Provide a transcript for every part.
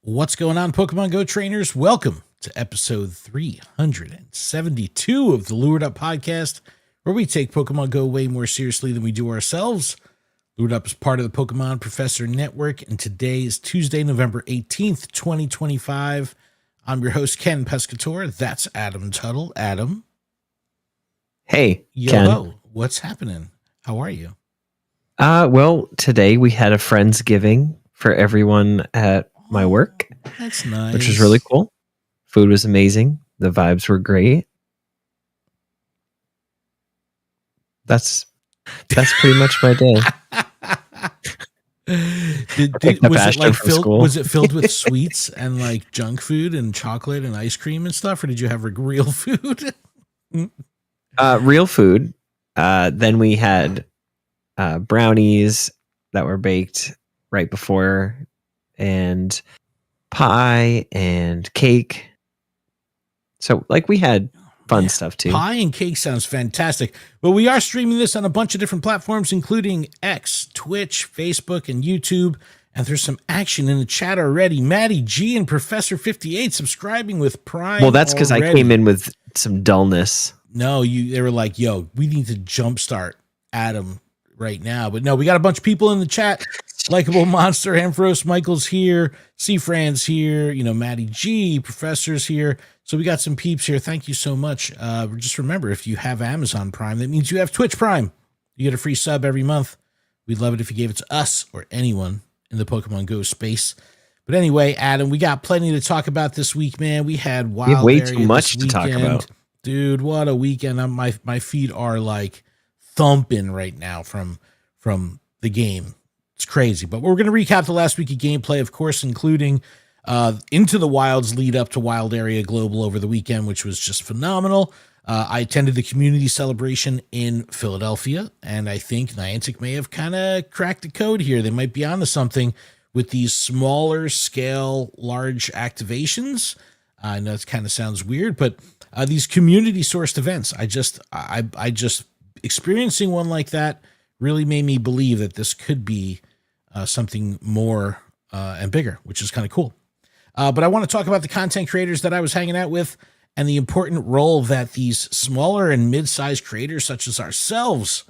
What's going on, Pokemon Go trainers? Welcome to episode 372 of the Lured Up podcast, where we take Pokemon Go way more seriously than we do ourselves. Lured Up is part of the Pokemon Professor Network, and today is Tuesday, November 18th, 2025. I'm your host, Ken Pescatore. That's Adam Tuttle. Adam. Hey, Yo, Ken. What's happening? How are you? Well, today we had a Friendsgiving for everyone at my work. That's nice. Which was really cool. Food was amazing. The vibes were great. That's pretty much my day. Was it filled with sweets and like junk food and chocolate and ice cream and stuff, or did you have real food? Real food. Then we had brownies that were baked right before, and pie and cake. So like we had fun stuff too. Pie and cake sounds fantastic. But we are streaming this on a bunch of different platforms, including X, Twitch, Facebook, and YouTube. And there's some action in the chat already. Maddie G and Professor 58 subscribing with Prime. Well, that's because I came in with some dullness. No, they were like, yo, we need to jumpstart Adam right now. But no, we got a bunch of people in the chat. Likeable Monster, Ampharos Michael's here, C-Fran's here, Maddie G, Professor's here. So we got some peeps here. Thank you so much. Just remember, if you have Amazon Prime, that means you have Twitch Prime. You get a free sub every month. We'd love it if you gave it to us or anyone in the Pokemon Go space. But anyway, Adam, we got plenty to talk about this week, man. We had wild. We have way too much to talk about. Dude, what a weekend. My feet are like thumping right now from the game. It's crazy, but we're going to recap the last week of gameplay, of course, including Into the Wild's lead up to Wild Area Global over the weekend, which was just phenomenal. I attended the community celebration in Philadelphia, and I think Niantic may have kind of cracked the code here. They might be onto something with these smaller scale, large activations. I know it kind of sounds weird, but these community sourced events, I just experiencing one like that really made me believe that this could be something more and bigger, which is kind of cool. But I want to talk about the content creators that I was hanging out with and the important role that these smaller and mid-sized creators such as ourselves,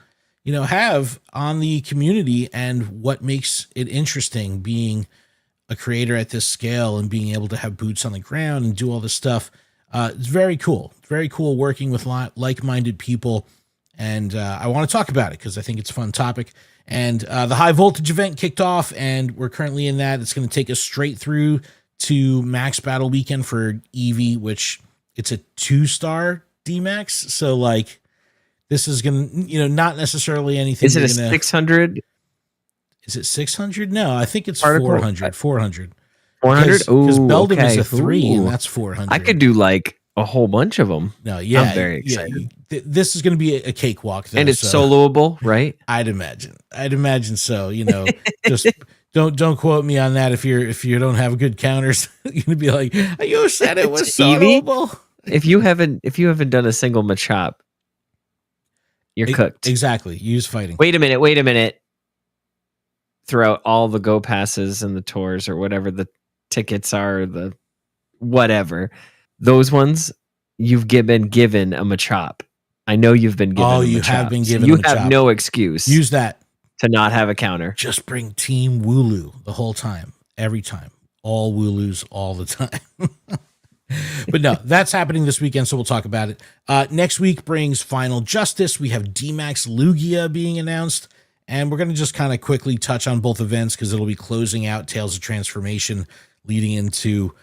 have on the community and what makes it interesting being a creator at this scale and being able to have boots on the ground and do all this stuff. It's very cool. It's very cool working with like-minded people. And I want to talk about it because I think it's a fun topic. And the high voltage event kicked off, and we're currently in that. It's going to take us straight through to Max Battle Weekend for Eevee, which it's a 2-star DMAX. So like, this is going to, not necessarily anything. Is it a 600? Is it 600? No, I think it's 400. 400. 400? Because Beldum is a 3, and that's 400. I could do like a whole bunch of them. No, yeah, I'm very excited. This is going to be a cakewalk, though, and it's soloable, right? I'd imagine so. Just don't quote me on that. If you don't have good counters, you're gonna be like, you said it was soloable. If you haven't done a single Machop, you're cooked. Exactly. Use fighting. Wait a minute. Throughout all the Go passes and the tours or whatever the tickets are, the whatever. Those ones, you've been given a Machop. I know you've been given. Oh, you have been given. So you have no excuse. Use that to not have a counter. Just bring Team Wooloo the whole time, every time, all Wooloos all the time. But no, that's happening this weekend, so we'll talk about it. Next week brings Final Justice. We have DMAX Lugia being announced, and we're going to just kind of quickly touch on both events because it'll be closing out Tales of Transformation, leading into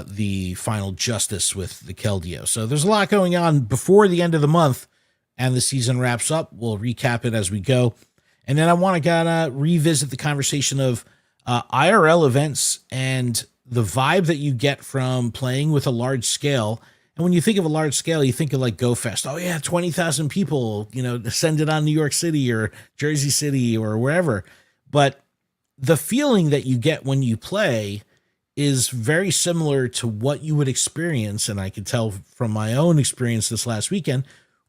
the Final Justice with the Keldeo. So there's a lot going on before the end of the month and the season wraps up. We'll recap it as we go. And then I want to kind of revisit the conversation of IRL events and the vibe that you get from playing with a large scale. And when you think of a large scale, you think of like Go Fest. Oh yeah, 20,000 people, descended on New York City or Jersey City or wherever. But the feeling that you get when you play is very similar to what you would experience. And I could tell from my own experience this last weekend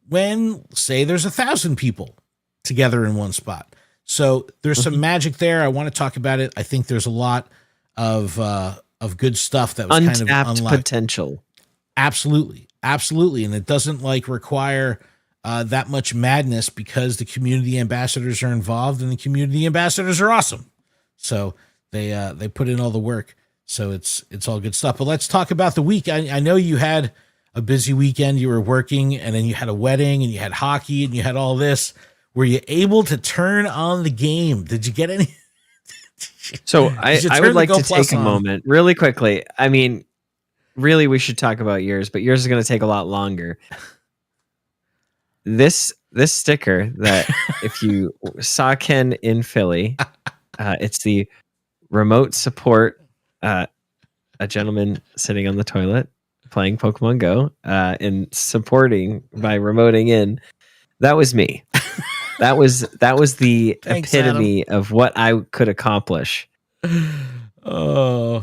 when, say, there's 1,000 people together in one spot. So there's some magic there. I want to talk about it. I think there's a lot of of good stuff that was kind of Untapped unlocked. potential. Absolutely. Absolutely. And it doesn't like require that much madness because the community ambassadors are involved and the community ambassadors are awesome. So they put in all the work. So it's all good stuff. But let's talk about the week. I know you had a busy weekend. You were working and then you had a wedding and you had hockey and you had all this. Were you able to turn on the game? Did you get any? So I would like to take a moment really quickly. I mean, really, we should talk about yours, but yours is going to take a lot longer. This sticker that if you saw Ken in Philly, it's the remote support, a gentleman sitting on the toilet playing Pokemon Go and supporting by remoting in. That was me. That was the Thanks, epitome of what I could accomplish. Oh,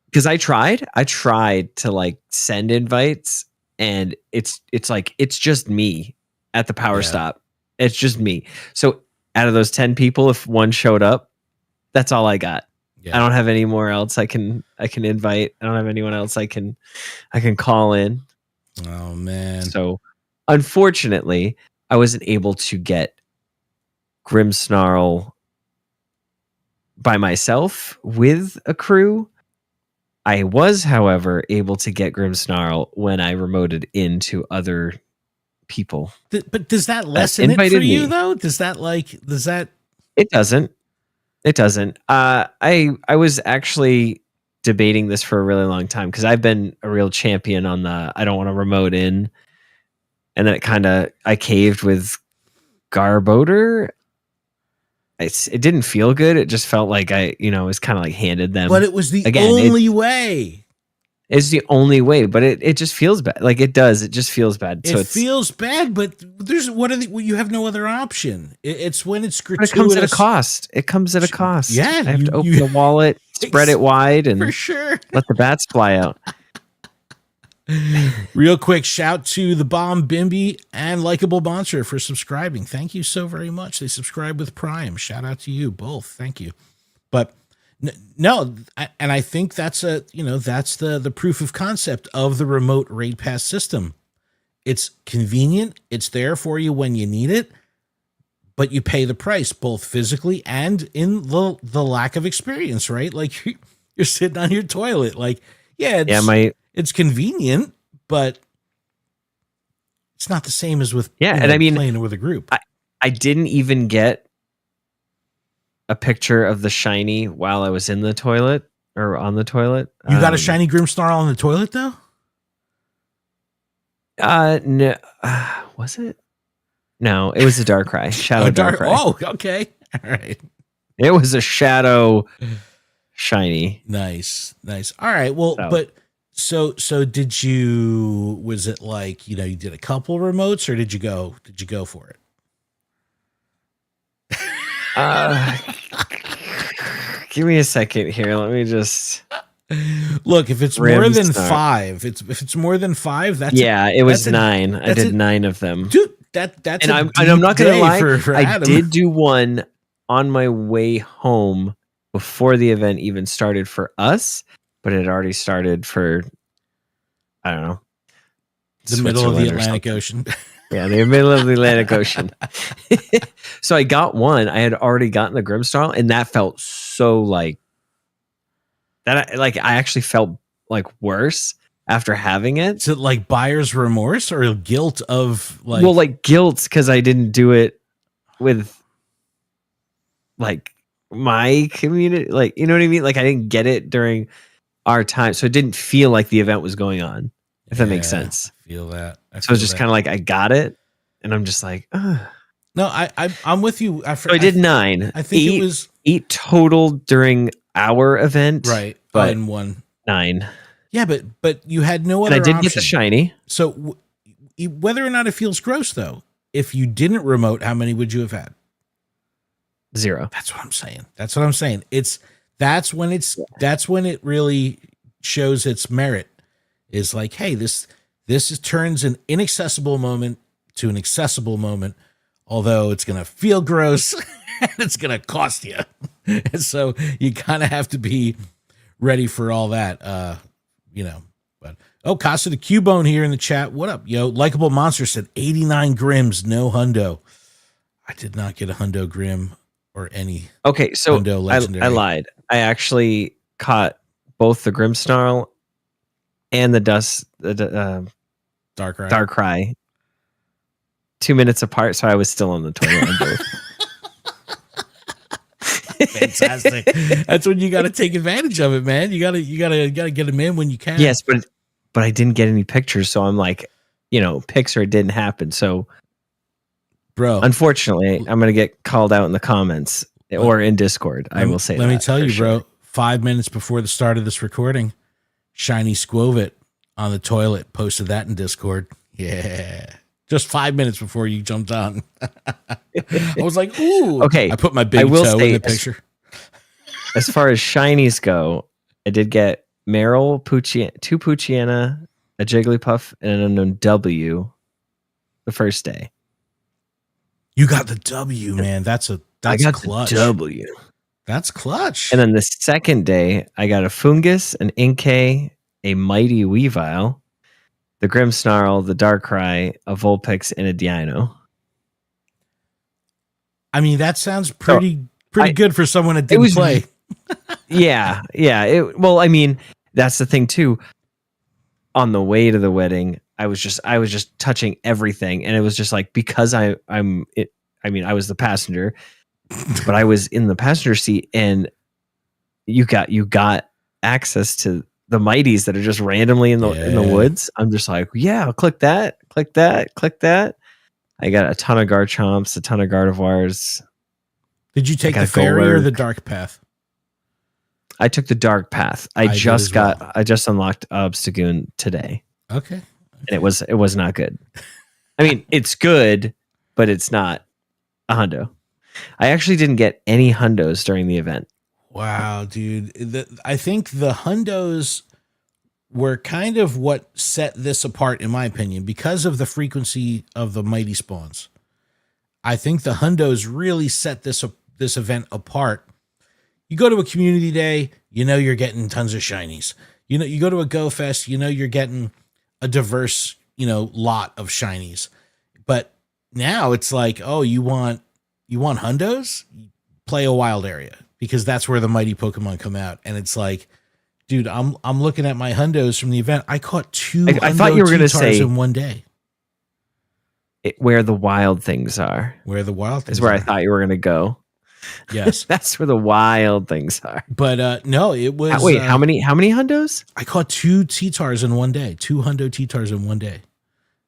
because I tried to like send invites, and it's like it's just me at the power stop. It's just me. So out of those 10 people, if one showed up, that's all I got. I don't have any more else I can invite. I don't have anyone else I can call in. Oh man. So unfortunately, I wasn't able to get Grimmsnarl by myself with a crew. I was, however, able to get Grimmsnarl when I remoted into other people. But does that lessen it for you, though? Does that? It doesn't. It doesn't. I was actually debating this for a really long time because I've been a real champion on the I don't want to remote in. And then I caved with Garbodor. It didn't feel good. It just felt like I was kind of like handed them. But it was the only way. It's the only way, but it just feels bad. Like it does. It just feels bad. It feels bad, but you have no other option. It's when it's gratuitous. It comes at a cost. It comes at a cost. Yeah. I have to open the wallet, spread it wide, and for sure let the bats fly out. Real quick, shout to the Bomb Bimby and Likeable Monster for subscribing. Thank you so very much. They subscribe with Prime. Shout out to you both. Thank you. But no, and I think that's that's the proof of concept of the remote raid pass system. It's convenient. It's there for you when you need it, but you pay the price both physically and in the lack of experience, right? Like you're sitting on your toilet. Like, it's convenient, but it's not the same as with playing with a group. I didn't even get a picture of the shiny while I was in the toilet or on the toilet. You got a shiny Grimmsnarl on the toilet though? No. Was it? No, it was a Darkrai. Shadow Darkrai. Oh, okay. All right. It was a shadow shiny. Nice. All right. Well, So did you, was it like, you did a couple remotes or did you go for it? Give me a second here. Let me just look. If it's more than 5, if it's more than 5, that's it was 9. I did 9 of them, dude. That's and I'm not gonna lie. I did do one on my way home before the event even started for us, but it had already started for I don't know the middle of the Atlantic Ocean. Yeah, the middle of the Atlantic Ocean. So I got one. I had already gotten the Grimmsnarl, and that felt so like that. I actually felt like worse after having it. Is it like buyer's remorse or guilt of like? Well, like guilt because I didn't do it with like my community. Like, you know what I mean? Like I didn't get it during our time, so it didn't feel like the event was going on. If that makes sense. I feel that. So it's just kind of like I got it, and I'm just like, ugh. No, I'm with you. So I did 9. I think it was 8 total during our event, right? But in one 9. Yeah, but you had no other. And I did option. get the shiny. So whether or not it feels gross, though, if you didn't remote, how many would you have had? 0. That's what I'm saying. That's when it really shows its merit. Is like, hey, this turns an inaccessible moment to an accessible moment, although it's gonna feel gross and it's gonna cost you. And so you kind of have to be ready for all that. You know, but Casa the Cubone here in the chat. What up, yo? Likeable Monster said 89 Grims, no hundo. I did not get a hundo Grim or any. Okay, so Hundo Legendary. I lied. I actually caught both the Grimmsnarl and the Darkrai. Darkrai 2 minutes apart, so I was still on the toilet on both. Fantastic. That's when you got to take advantage of it, man. You got to get them in when you can. Yes, but I didn't get any pictures, so I'm like, pics or it didn't happen. So, bro, unfortunately, I'm gonna get called out in the comments or in Discord. I will say. Let me tell you, sure. bro. 5 minutes before the start of this recording, Shiny Squovit on the toilet posted that in Discord. Yeah. Just 5 minutes before you jumped on. I was like, ooh. Okay. I put my big toe in the picture. As far as shinies go, I did get Meryl, two Poochyena, a Jigglypuff, and an unknown W the first day. You got the W, man. That's clutch. The W. That's clutch. And then the second day, I got a Fungus, an Inkay, a Mighty Weavile, the Grimmsnarl, the Darkrai, a Vulpix, and a Deino. I mean, that sounds pretty good for someone that didn't play. Yeah. Well, I mean, that's the thing too. On the way to the wedding, I was just touching everything, and it was just like, because I was the passenger, but I was in the passenger seat, and you got access to the mighties that are just randomly in the woods. I'm just like, yeah, I'll click that. I got a ton of Garchomps, a ton of Gardevoirs. Did you take the fairy or the dark path? I took the dark path. I just unlocked Obstagoon today. Okay. And it was not good. I mean, it's good, but it's not a hundo. I actually didn't get any hundos during the event. Wow, dude. I think the hundos were kind of what set this apart, in my opinion, because of the frequency of the mighty spawns. I think the hundos really set this event apart. You go to a community day, you're getting tons of shinies. You go to a Go Fest, you're getting a diverse, lot of shinies. But now it's like, oh, you want hundos? Play a wild area, because that's where the mighty Pokemon come out. And it's like, dude, I'm looking at my hundos from the event. I caught two. I thought you were going to say in one day. Where the wild things are. Where the wild things is where are. I thought you were going to go. Yes, that's where the wild things are. But no, it was. Wait, how many hundos? I caught two T-Tars in one day. 2 hundo T-Tars in one day. It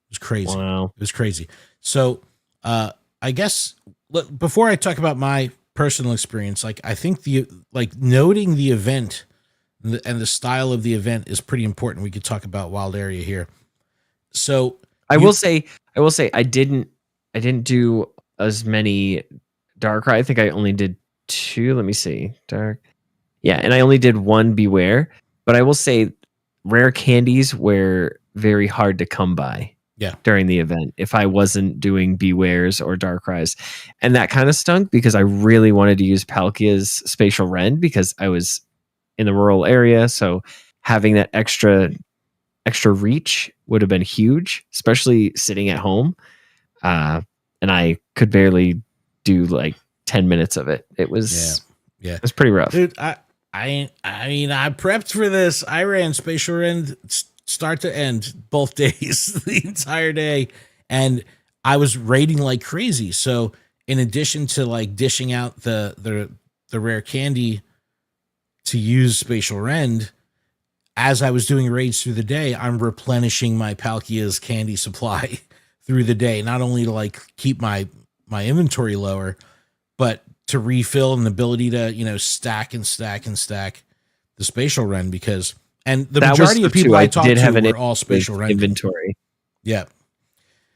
was crazy. Wow, it was crazy. So, I guess before I talk about my personal experience, I think noting the event and the style of the event is pretty important. We could talk about wild area here. So I will say I didn't do as many Darkrai. I think I only did 2. Let me see. Yeah, and I only did 1 Beware. But I will say rare candies were very hard to come by. Yeah. During the event, if I wasn't doing Bewares or Darkrai's, and that kind of stunk because I really wanted to use Palkia's Spatial Rend because I was in the rural area, so having that extra reach would have been huge, especially sitting at home. And I could barely do 10 minutes of it. It was it was pretty rough, dude. I mean, I prepped for this. I ran Spatial Rend start to end both days, the entire day, and I was raiding like crazy. So in addition to dishing out the rare candy to use Spatial Rend, as I was doing raids through the day, I'm replenishing my Palkia's candy supply through the day, not only to keep my inventory lower, but to refill and the ability to stack the Spatial Rend, because and the majority of people I talked to were all Spatial Rend inventory. Yeah.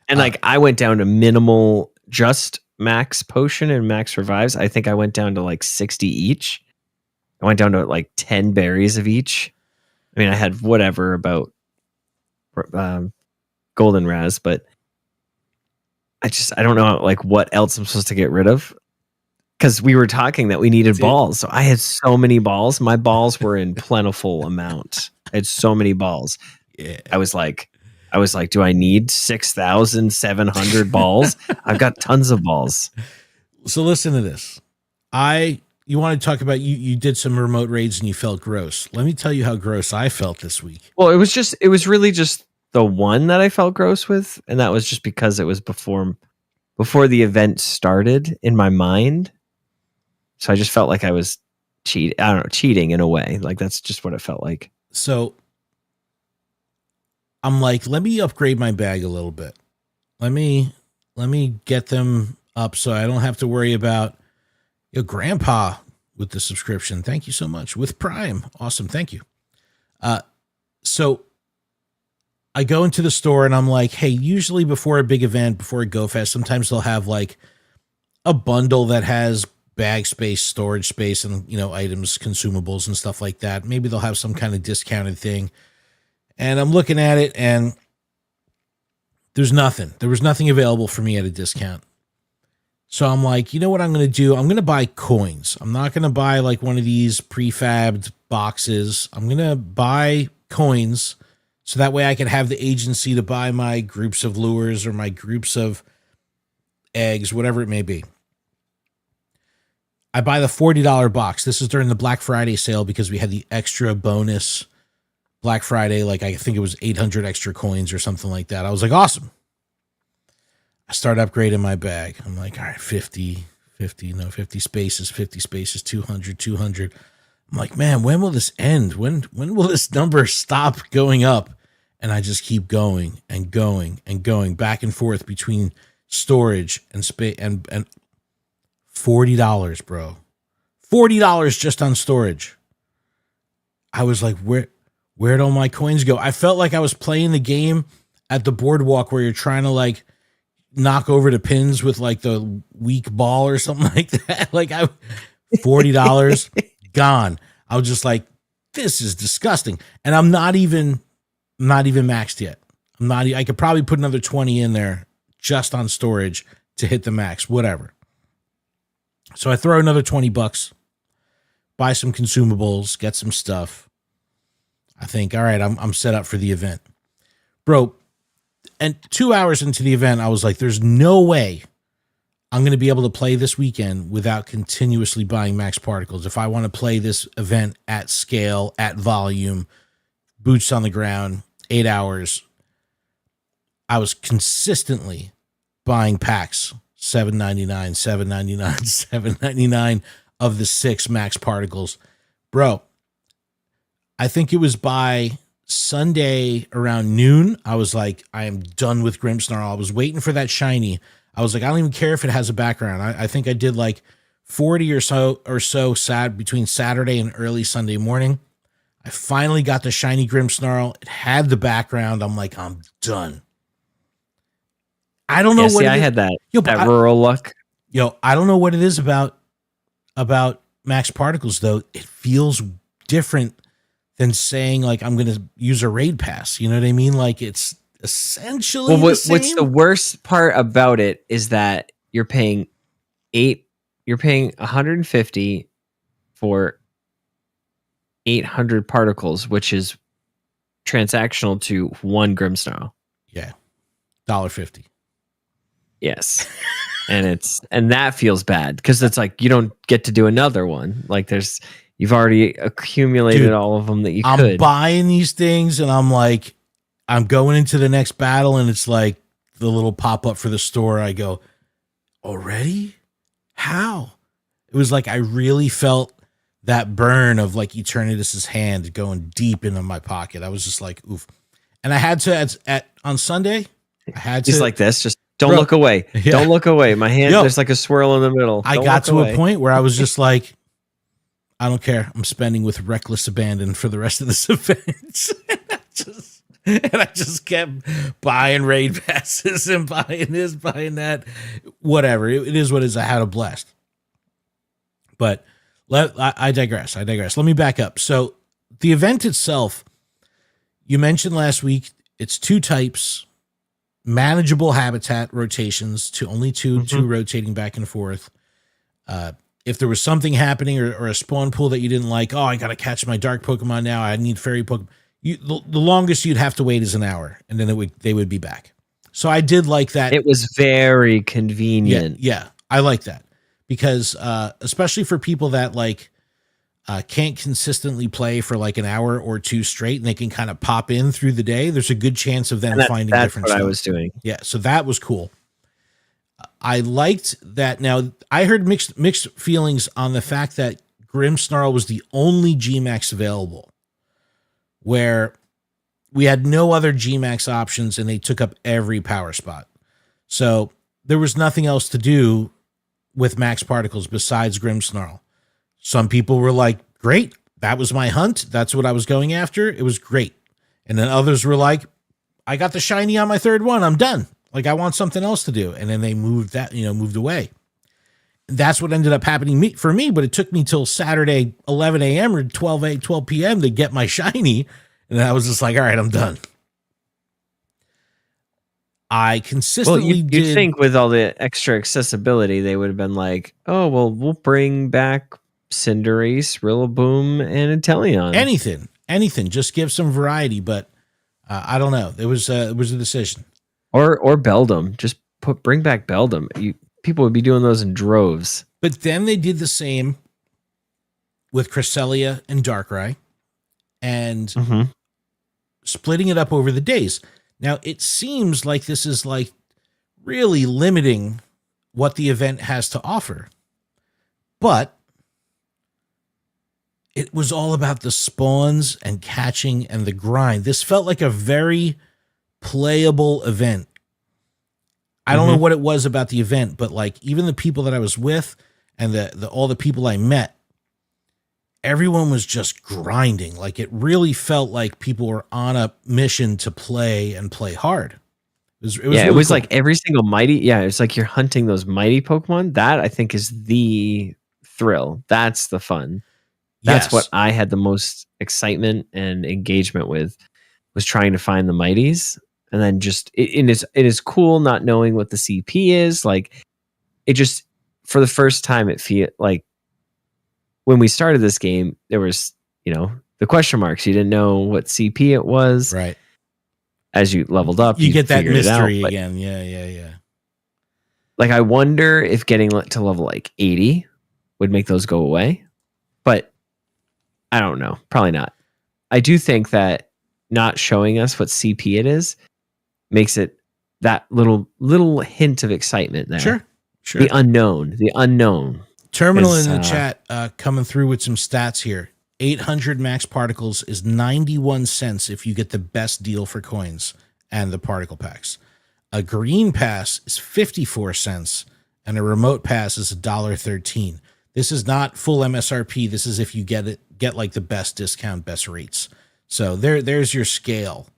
And I went down to minimal, just max potion and max revives. I think I went down to 60 each. I went down to 10 berries of each. I mean, I had whatever about golden raz, but I don't know what else I'm supposed to get rid of. because we were talking that we needed balls. So I had so many balls. My balls were in plentiful amount. I had so many balls. Yeah. I was like, do I need 6,700 balls? I've got tons of balls. So listen to this. You want to talk about you did some remote raids and you felt gross. Let me tell you how gross I felt this week. Well, it was really just the one that I felt gross with, and that was just because it was before the event started in my mind. So I just felt like I was cheating in a way. Like that's just what it felt like. So I'm like, let me upgrade my bag a little bit. Let me get them up so I don't have to worry about your grandpa with the subscription. Thank you so much. With Prime. Awesome. Thank you. So I go into the store and I'm like, hey, usually before a big event, before a Go Fest, sometimes they'll have like a bundle that has bag space, storage space, and, items, consumables and stuff like that. Maybe they'll have some kind of discounted thing. And I'm looking at it and there's nothing. There was nothing available for me at a discount. So I'm like, you know what I'm going to do? I'm going to buy coins. I'm not going to buy like one of these prefabbed boxes. I'm going to buy coins so that way I can have the agency to buy my groups of lures or my groups of eggs, whatever it may be. I buy the $40 box. This is during the Black Friday sale because we had the extra bonus Black Friday. Like I think it was 800 extra coins or something like that. I was like, awesome. I start upgrading my bag. I'm like, all right, 50 spaces, 200. I'm like, man, when will this end? When will this number stop going up? And I just keep going and going and going back and forth between storage and space and $40, bro. $40 just on storage. I was like, where'd all my coins go? I felt like I was playing the game at the boardwalk where you're trying to like knock over the pins with like the weak ball or something like that. Like $40 gone. I was just like, this is disgusting. And I'm not even maxed yet. I could probably put another 20 in there just on storage to hit the max, whatever. So I throw another $20, buy some consumables, get some stuff. I think, all right, I'm set up for the event. Bro, and 2 hours into the event, I was like, there's no way I'm going to be able to play this weekend without continuously buying max particles. If I want to play this event at scale, at volume, boots on the ground, 8 hours, I was consistently buying packs, $7.99, $7.99, $7.99 of the 6 max particles. Bro, I think it was by Sunday around noon, I was like, I am done with Grimmsnarl. I was waiting for that shiny. I was like, I don't even care if it has a background. I think I did like 40 or so between Saturday and early Sunday morning. I finally got the shiny Grimmsnarl. It had the background. I'm like, I'm done. I don't know what I had that rural luck. I don't know what it is about max particles though. It feels different than saying like I'm going to use a raid pass. You know what I mean? Like it's essentially the same. What's the worst part about it is that you're paying $150 for 800 particles, which is transactional to one Grimmsnarl. Yeah. $1.50. Yes. and that feels bad because it's like you don't get to do another one. Like you've already accumulated all of them that you could. I'm buying these things and I'm like, I'm going into the next battle and it's like the little pop-up for the store. I go, already? How? It was like I really felt that burn of like Eternatus's hand going deep into my pocket. I was just like, oof. And I had to, on Sunday, I had to. Just like this, just don't look away. Yeah. Don't look away. My hand, there's like a swirl in the middle. I got to a point where I was just like, I don't care. I'm spending with reckless abandon for the rest of this event. and I just kept buying raid passes and buying this, buying that, whatever. It is what it is. I had a blast. But I digress. Let me back up. So the event itself, you mentioned last week, it's 2 types, manageable habitat rotations to only two rotating back and forth. if there was something happening or a spawn pool that you didn't like, oh, I got to catch my dark Pokemon now. I need fairy Pokemon. The longest you'd have to wait is an hour, and then they would be back. So I did like that. It was very convenient. Yeah, I like that because especially for people that like can't consistently play for like an hour or two straight, and they can kind of pop in through the day. There's a good chance of them finding different stuff. That's what I was doing. Yeah, so that was cool. I liked that. Now I heard mixed feelings on the fact that Grimmsnarl was the only Gmax available, where we had no other Gmax options and they took up every power spot. So there was nothing else to do with max particles besides Grimmsnarl. Some people were like, great, that was my hunt. That's what I was going after. It was great. And then others were like, I got the shiny on my third one. I'm done. Like, I want something else to do. And then they moved away. That's what ended up happening for me, but it took me till Saturday, 11 a.m. or 12 p.m. to get my shiny. And I was just like, all right, I'm done. I consistently you'd think with all the extra accessibility, they would have been like, oh, well, we'll bring back Cinderace, Rillaboom, and Inteleon. Anything. Just give some variety. But I don't know. It was a decision. Or Beldum. Just bring back Beldum. People would be doing those in droves. But then they did the same with Cresselia and Darkrai and splitting it up over the days. Now, it seems like this is like really limiting what the event has to offer. But it was all about the spawns and catching and the grind. This felt like a very playable event. I don't know what it was about the event, but like even the people that I was with and all the people I met, everyone was just grinding. Like it really felt like people were on a mission to play and play hard. It was really cool. Like every single mighty. Yeah, it's like you're hunting those mighty Pokemon. That I think is the thrill. That's the fun. That's what I had the most excitement and engagement with, was trying to find the mighties. And then just it is cool not knowing what the CP is. Like it just, for the first time, it feel like when we started this game, there was, the question marks. You didn't know what CP it was. Right. As you leveled up, you get that mystery again. Yeah. Like I wonder if getting to level like 80 would make those go away. But I don't know. Probably not. I do think that not showing us what CP it is makes it that little hint of excitement there. Sure. The unknown. Terminal in the chat coming through with some stats here. 800 max particles is 91 cents if you get the best deal for coins and the particle packs. A green pass is 54 cents and a remote pass is $1.13. This is not full MSRP. This is if you get like the best discount, best rates. So there's your scale.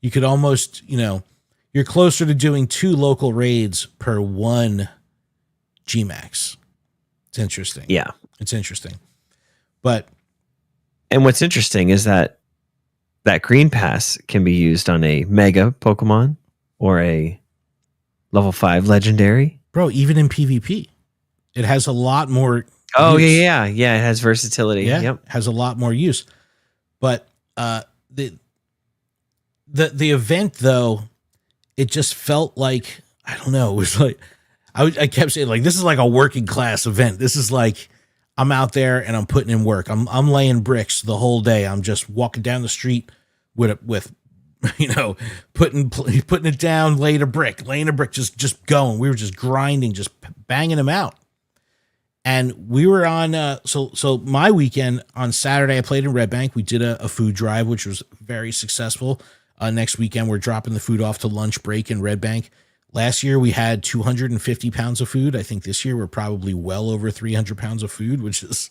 You could almost, you're closer to doing 2 local raids per 1 Gmax. It's interesting. Yeah. It's interesting. And what's interesting is that green pass can be used on a mega Pokemon or a level 5 legendary. Bro, even in PvP, it has a lot more. Oh, use. yeah. It has versatility. Yeah, yep. Has a lot more use. But the event, though, it just felt like, I don't know, it was like, I kept saying, like, this is like a working class event. This is like, I'm out there and I'm putting in work. I'm laying bricks the whole day. I'm just walking down the street with putting it down, laying a brick, just going. We were just grinding, just banging them out. And we were on, so my weekend on Saturday, I played in Red Bank. We did a food drive, which was very successful. Next weekend, we're dropping the food off to lunch break in Red Bank. Last year, we had 250 pounds of food. I think this year we're probably well over 300 pounds of food, which is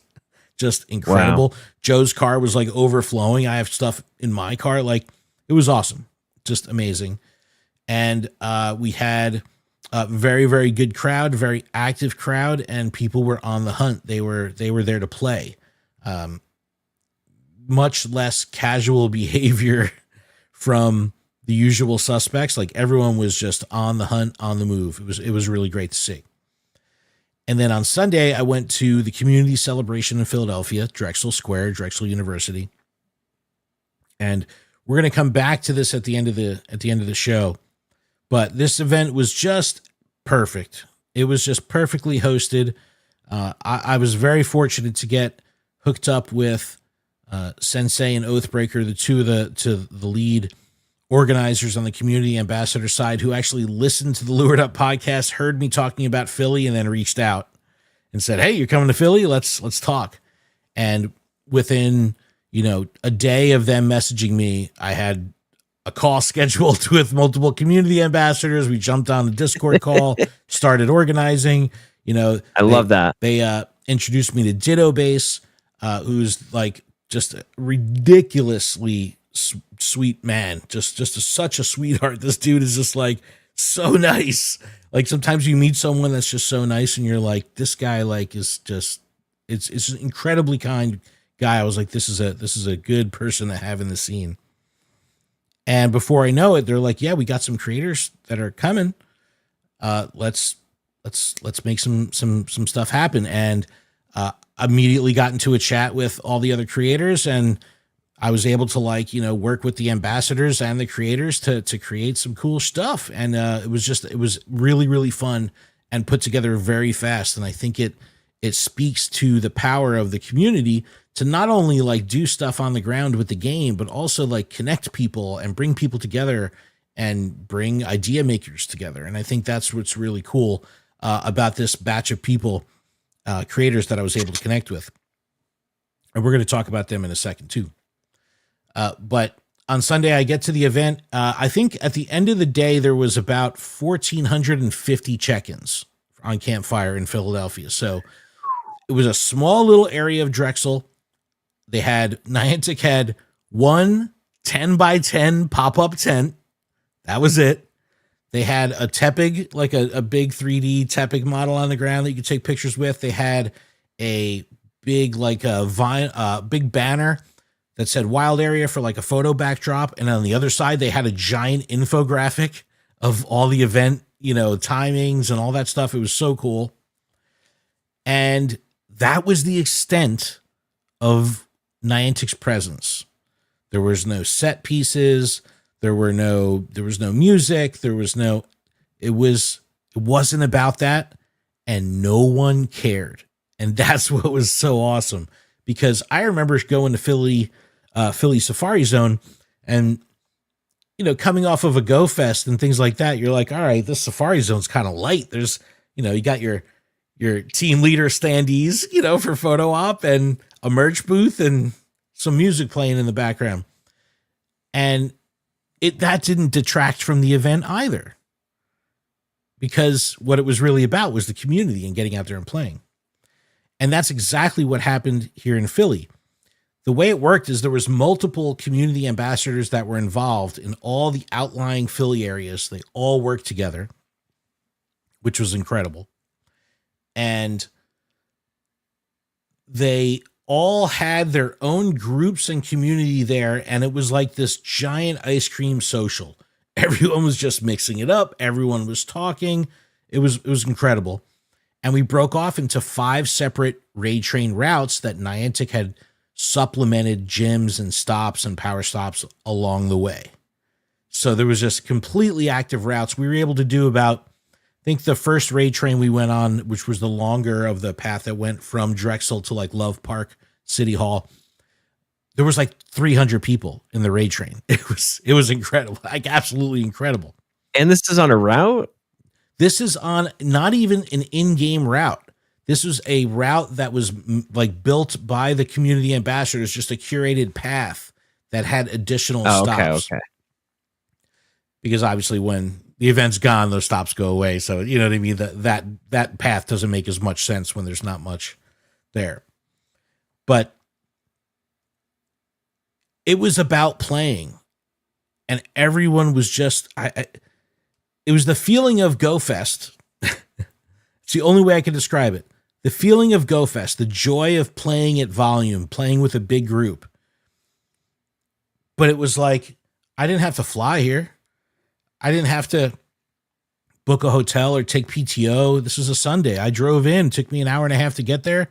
just incredible. Wow. Joe's car was like overflowing. I have stuff in my car. Like, it was awesome. Just amazing. And we had a very, very good crowd, very active crowd, and people were on the hunt. They were there to play. Much less casual behavior from the usual suspects. Like everyone was just on the hunt, on the move. It was really great to see. And then on Sunday, I went to the community celebration in Philadelphia, Drexel Square, Drexel University. And we're going to come back to this at the end of the show. But this event was just perfect. It was just perfectly hosted. I was very fortunate to get hooked up with Sensei and Oathbreaker, the two of the lead organizers on the community ambassador side, who actually listened to the Lured Up podcast, heard me talking about Philly, and then reached out and said, "Hey, you're coming to Philly? Let's talk." And within, a day of them messaging me, I had a call scheduled with multiple community ambassadors. We jumped on the Discord call, started organizing. I love that. They introduced me to Ditto Base, who's like just a ridiculously sweet man, such a sweetheart. This dude is just like so nice. Like sometimes you meet someone that's just so nice, and you're like, this guy like is just it's an incredibly kind guy. I was like, this is a good person to have in the scene. And before I know it, they're like, yeah, we got some creators that are coming. Let's make some stuff happen. And immediately got into a chat with all the other creators, and I was able to work with the ambassadors and the creators to create some cool stuff. And it was really, really fun and put together very fast. And I think it speaks to the power of the community to not only do stuff on the ground with the game, but also connect people and bring people together and bring idea makers together. And I think that's what's really cool about this batch of people, creators that I was able to connect with. And we're going to talk about them in a second too. But on Sunday, I get to the event. I think at the end of the day, there was about 1,450 check-ins on Campfire in Philadelphia. So it was a small little area of Drexel. Niantic had one 10 by 10 pop-up tent. That was it. They had a Tepig, like a big 3D Tepig model on the ground that you could take pictures with. They had a big, big banner that said wild area for a photo backdrop. And on the other side, they had a giant infographic of all the event, timings and all that stuff. It was so cool. And that was the extent of Niantic's presence. There was no set pieces. There was no music. It wasn't about that. And no one cared. And that's what was so awesome, because I remember going to Philly Safari Zone and, coming off of a Go Fest and things like that. You're like, all right, this Safari Zone's kind of light. There's, you got your team leader standees, for photo op and a merch booth and some music playing in the background. And that didn't detract from the event either, because what it was really about was the community and getting out there and playing. And that's exactly what happened here in Philly. The way it worked is there was multiple community ambassadors that were involved in all the outlying Philly areas. They all worked together, which was incredible. And they all had their own groups and community there, and it was like this giant ice cream social. Everyone was just mixing it up. Everyone was talking. It was incredible. And we broke off into 5 separate raid train routes that Niantic had supplemented gyms and stops and power stops along the way. So there was just completely active routes. We were able to do about, I think the first raid train we went on, which was the longer of the path that went from Drexel to Love Park City Hall, there was 300 people in the raid train. It was incredible, absolutely incredible. And this is on a route? This is on not even an in-game route. This was a route that was built by the community ambassadors, just a curated path that had additional stops. Okay. Because obviously when the event's gone, those stops go away. So you know what I mean? That path doesn't make as much sense when there's not much there. But it was about playing, and everyone was just, it was the feeling of Go Fest. It's the only way I can describe it. The feeling of Go Fest, the joy of playing at volume, playing with a big group. But it was I didn't have to fly here. I didn't have to book a hotel or take PTO. This was a Sunday. I drove in, took me an hour and a half to get there,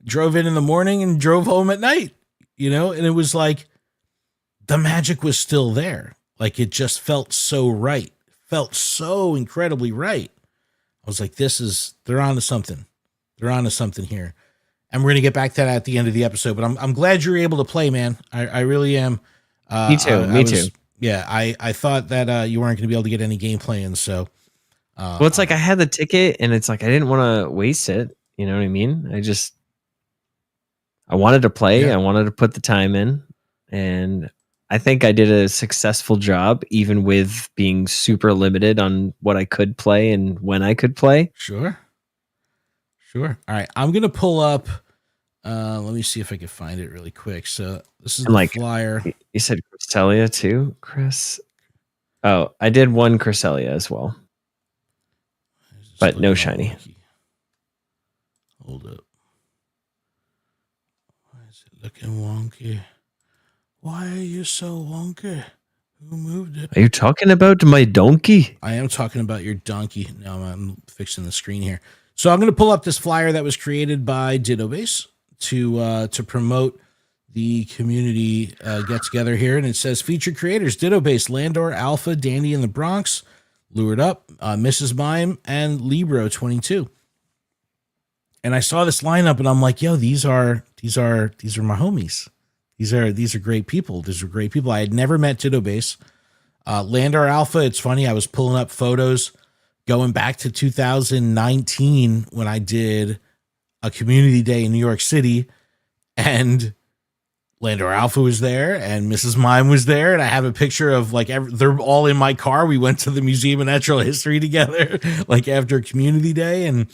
drove in the morning and drove home at night, and it was like the magic was still there. Like it just felt so right, felt so incredibly right. I was like, they're on to something. They're on to something here. And we're going to get back to that at the end of the episode, but I'm glad you were able to play, man. I really am. Me too. Yeah. I thought that you weren't going to be able to get any gameplay in. So, well, it's like I had the ticket and it's like I didn't want to waste it. You know what I mean? I wanted to play. Yeah. I wanted to put the time in, and I think I did a successful job, even with being super limited on what I could play and when I could play. Sure. All right. I'm going to pull up. Let me see if I can find it really quick. So this is the flyer. You said Cresselia too, Chris? Oh, I did one Cresselia as well. But no shiny. Wonky. Hold up. Why is it looking wonky? Why are you so wonky? Who moved it? Are you talking about my donkey? I am talking about your donkey. No, I'm fixing the screen here. So I'm going to pull up this flyer that was created by DittoBase to promote the community get together here, and it says featured creators: DittoBase, Landor, Alpha, Dandy in the Bronx, Lured Up, Mrs. Mime, and Libro 22. And I saw this lineup, and I'm like, yo, these are my homies. These are great people. These are great people. I had never met DittoBase. Landor Alpha. It's funny. I was pulling up photos going back to 2019 when I did a community day in New York City, and Landor Alpha was there and Mrs. Mime was there. And I have a picture of they're all in my car. We went to the Museum of Natural History together, like after community day. And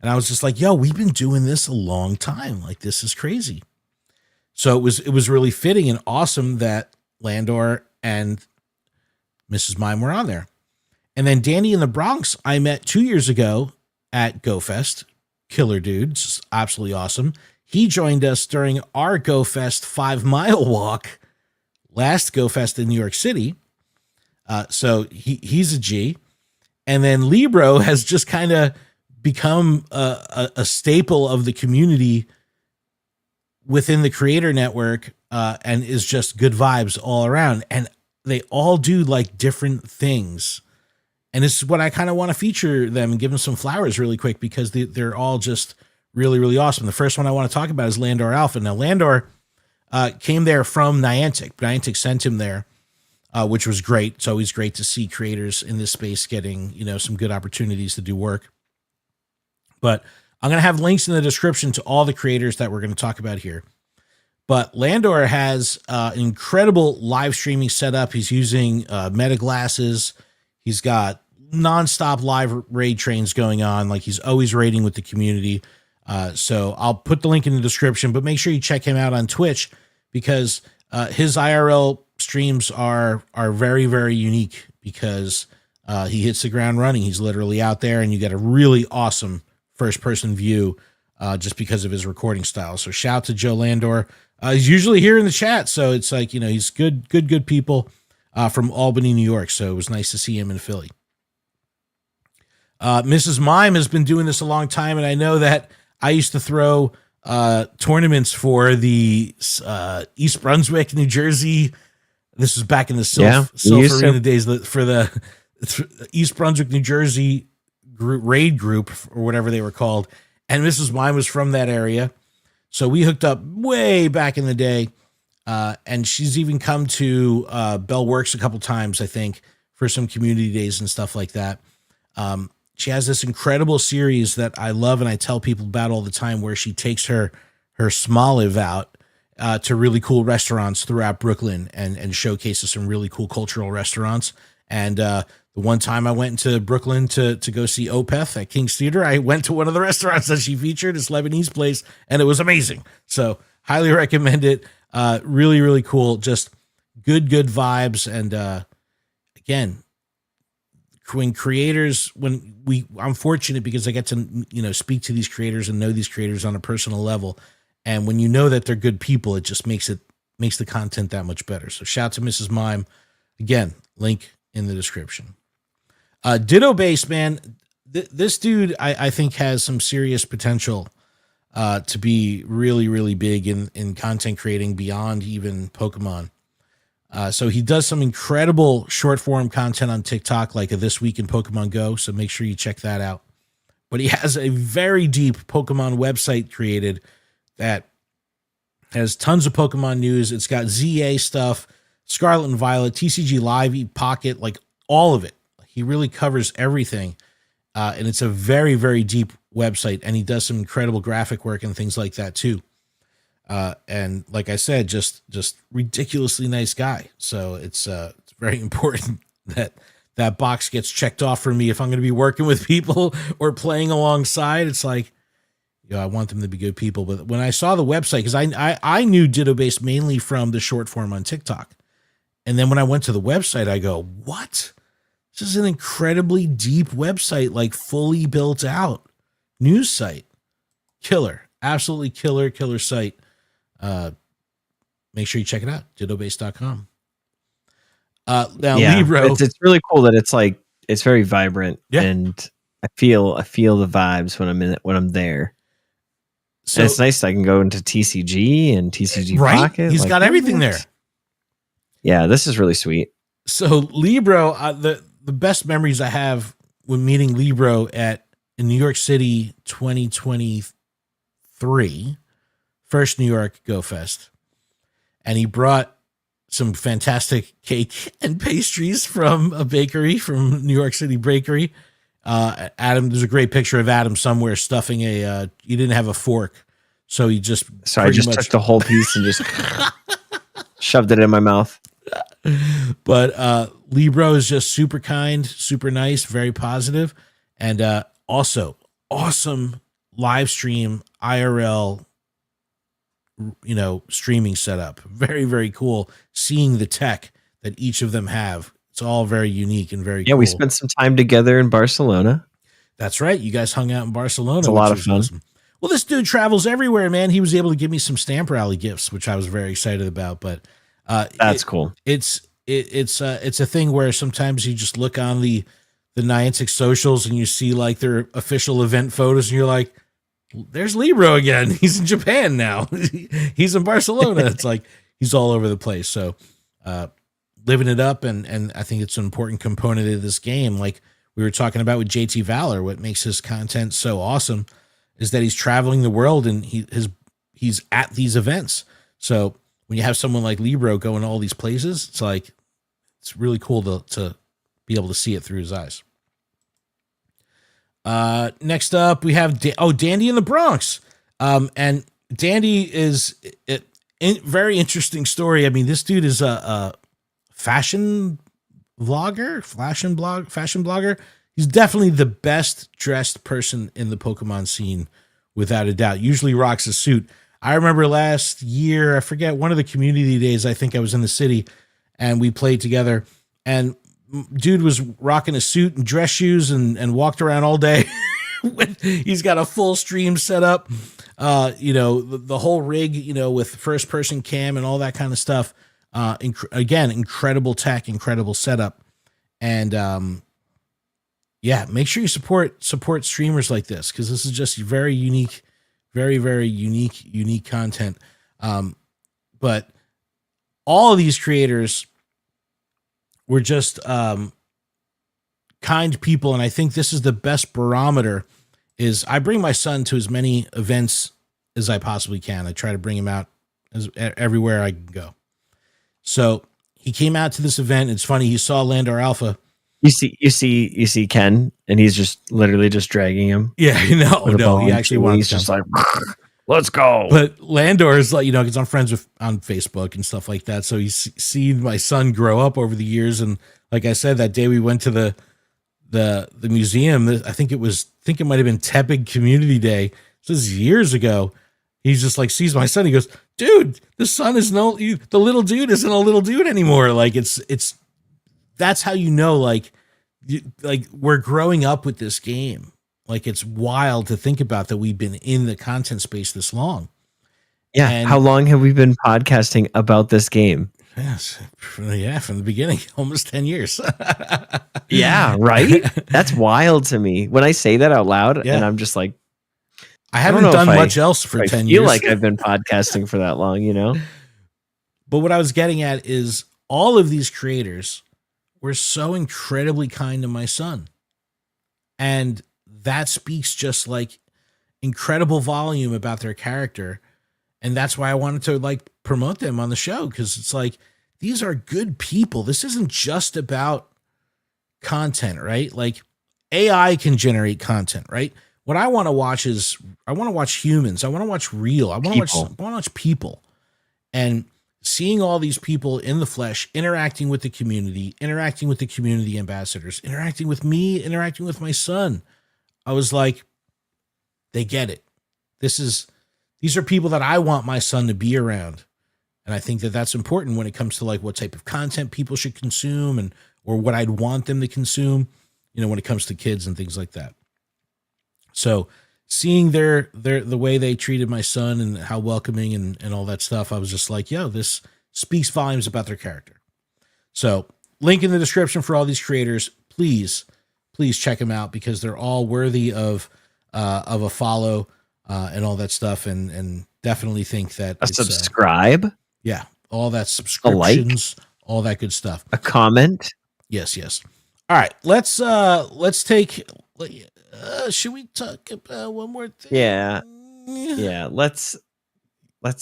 I was just like, yo, we've been doing this a long time. Like, this is crazy. So it was really fitting and awesome that Landor and Mrs. Mime were on there. And then Danny in the Bronx, I met 2 years ago at GoFest. Killer dudes, absolutely awesome. He joined us during our GoFest 5-mile walk, last GoFest in New York City. So he's a G. And then Libro has just kind of become a staple of the community within the creator network, and is just good vibes all around. And they all do like different things. And this is what I kind of want to feature them and give them some flowers really quick, because they're all just really, really awesome. The first one I want to talk about is Landor Alpha. Now, Landor came there from Niantic. Niantic sent him there, which was great. It's always great to see creators in this space getting, some good opportunities to do work. But I'm going to have links in the description to all the creators that we're going to talk about here. But Landor has an incredible live streaming setup. He's using meta glasses. He's got nonstop live raid trains going on. Like, he's always raiding with the community. So I'll put the link in the description, but make sure you check him out on Twitch, because his IRL streams are very, very unique, because he hits the ground running. He's literally out there, and you get a really awesome first person view just because of his recording style. So shout out to Joe Landor. He's usually here in the chat. So it's like, he's good people from Albany, New York. So it was nice to see him in Philly. Mrs. Mime has been doing this a long time, and I know that I used to throw tournaments for the East Brunswick, New Jersey. This was back in the Silver Arena days for the East Brunswick, New Jersey raid group, or whatever they were called. And Mrs. Mime was from that area. So we hooked up way back in the day. And she's even come to Bell Works a couple times, I think, for some community days and stuff like that. She has this incredible series that I love and I tell people about all the time, where she takes her Smoliv out to really cool restaurants throughout Brooklyn and showcases some really cool cultural restaurants. And the one time I went into Brooklyn to go see Opeth at King's Theater, I went to one of the restaurants that she featured, this Lebanese place, and it was amazing. So highly recommend it. Really, really cool. Just good vibes. And again, I'm fortunate because I get to, speak to these creators and know these creators on a personal level. And when you know that they're good people, it just makes the content that much better. So shout out to Mrs. Mime. Again, link in the description. Ditto Base, man. This dude, I think, has some serious potential to be really, really big in content creating beyond even Pokemon. So he does some incredible short form content on TikTok, like a This Week in Pokemon Go. So make sure you check that out. But he has a very deep Pokemon website created that has tons of Pokemon news. It's got ZA stuff, Scarlet and Violet, TCG Live, Pocket, like all of it. He really covers everything. And it's a very, very deep website. And he does some incredible graphic work and things like that too. And like I said, just ridiculously nice guy. So it's very important that that box gets checked off for me if I'm going to be working with people or playing alongside. It's like, I want them to be good people. But when I saw the website, because I knew Ditto Base mainly from the short form on TikTok. And then when I went to the website, I go, what? This is an incredibly deep website, like fully built out news site. Killer. Absolutely killer site. Make sure you check it out. DittoBase.com. Now, Yeah, Libro. it's really cool that it's like it's very vibrant, Yeah. and I feel the vibes when I'm in it, when I'm there. So And it's nice that I can go into TCG and TCG right? Pocket. He's like, got everything what? there. Yeah, this is really sweet. So Libro, the best memories I have when meeting Libro in New York City 2023, first New York Go Fest. And he brought some fantastic cake and pastries from a bakery, from New York City Bakery. Adam, there's a great picture of Adam somewhere stuffing he didn't have a fork. So he just, So I just took the whole piece and just shoved it in my mouth. But Libro is just super kind, super nice, very positive, and also awesome live stream IRL, streaming setup. Very, very cool seeing the tech that each of them have. It's all very unique and very cool. We spent some time together in Barcelona. That's right. You guys hung out in Barcelona. It's a lot of fun. Awesome. Well, this dude travels everywhere, man. He was able to give me some Stamp Rally gifts, which I was very excited about. But that's cool. It's a thing where sometimes you just look on the Niantic socials and you see like their official event photos, and you're like, there's Libro again. He's in Japan now. He's in Barcelona. It's like he's all over the place. So living it up, and I think it's an important component of this game. Like we were talking about with JT Valor, what makes his content so awesome is that he's traveling the world and he's at these events. So when you have someone like Libro going to all these places, it's like it's really cool to be able to see it through his eyes. Next up, we have Dandy in the Bronx. And Dandy is a very interesting story. I mean, this dude is a fashion blogger. He's definitely the best dressed person in the Pokemon scene, without a doubt. Usually rocks a suit. I remember last year, I forget, one of the community days, I think I was in the city and we played together, and dude was rocking a suit and dress shoes and walked around all day. He's got a full stream set up, the whole rig, with first person cam and all that kind of stuff. Again, incredible tech, incredible setup. And, make sure you support streamers like this, because this is just very unique, very, very unique content. But all of these creators were just kind people, and I think this is the best barometer. Is I bring my son to as many events as I possibly can. I try to bring him out everywhere I can go. So he came out to this event. It's funny. He saw Landor Alpha. You see Ken, and he's just literally just dragging him. Yeah, no, he actually wanted. He's just like, let's go. But Landor is like, because I'm friends on Facebook and stuff like that. So he's seen my son grow up over the years. And like I said, that day we went to the museum, I think it might've been Tepig Community Day. This is years ago. He's just like, sees my son. He goes, dude, the son is the little dude isn't a little dude anymore. Like that's how like we're growing up with this game. Like it's wild to think about that we've been in the content space this long. Yeah. And how long have we been podcasting about this game? Yes. Yeah. From the beginning, almost 10 years. Yeah, right? That's wild to me. When I say that out loud, Yeah. and I'm just like, I haven't know done if much else for I 10 feel years. like I've been podcasting for that long, you know? But what I was getting at is all of these creators were so incredibly kind to my son. And that speaks just like incredible volume about their character. And that's why I wanted to like promote them on the show, because it's like, these are good people. This isn't just about content, right? Like AI can generate content, right? What I want to watch is I want to watch humans. I want to watch real. I want to watch people. And seeing all these people in the flesh, interacting with the community ambassadors, interacting with me, interacting with my son. I was like, they get it. These are people that I want my son to be around. And I think that that's important when it comes to like what type of content people should consume or what I'd want them to consume, you know, when it comes to kids and things like that. So seeing the way they treated my son and how welcoming and all that stuff, I was just like, yo, this speaks volumes about their character. So link in the description for all these creators. Please check them out, because they're all worthy of a follow and all that stuff. And definitely think that a subscribe. Yeah. All that subscriptions, all that good stuff. A comment. Yes. All right. Let's take, should we talk about one more thing? Yeah. Let's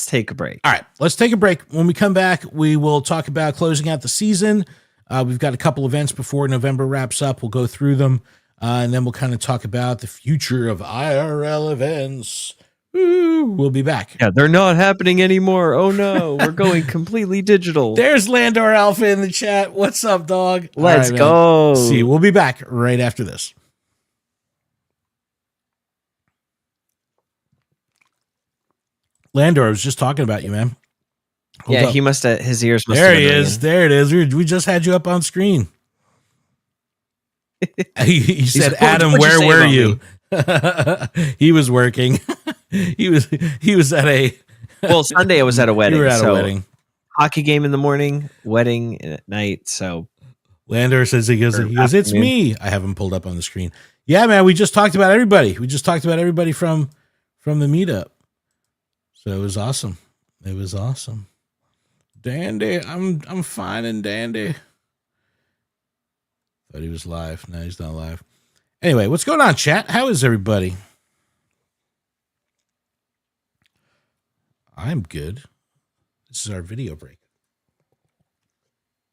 take a break. All right. Let's take a break. When we come back, we will talk about closing out the season. We've got a couple events before November wraps up. We'll go through them. And then we'll kind of talk about the future of IRL events. Ooh, we'll be back. Yeah, they're not happening anymore. Oh no, we're going completely digital. There's Landor Alpha in the chat. What's up, dog? Let's go. See, we'll be back right after this. Landor, I was just talking about you, man. Hold up. He must have, his ears must have been ringing. There There it is. We just had you up on screen. he said, Adam, where were you? He was working. he was at a well, Sunday I was at a wedding. You were at a wedding. Hockey game in the morning, wedding at night. So Landor says he goes, it's me. I have him pulled up on the screen. Yeah, man, we just talked about everybody. We just talked about everybody from the meetup. So it was awesome. It was awesome. Dandy, I'm fine and dandy. Thought he was live. No, he's not live. Anyway, what's going on, chat? How is everybody? I'm good. This is our video break.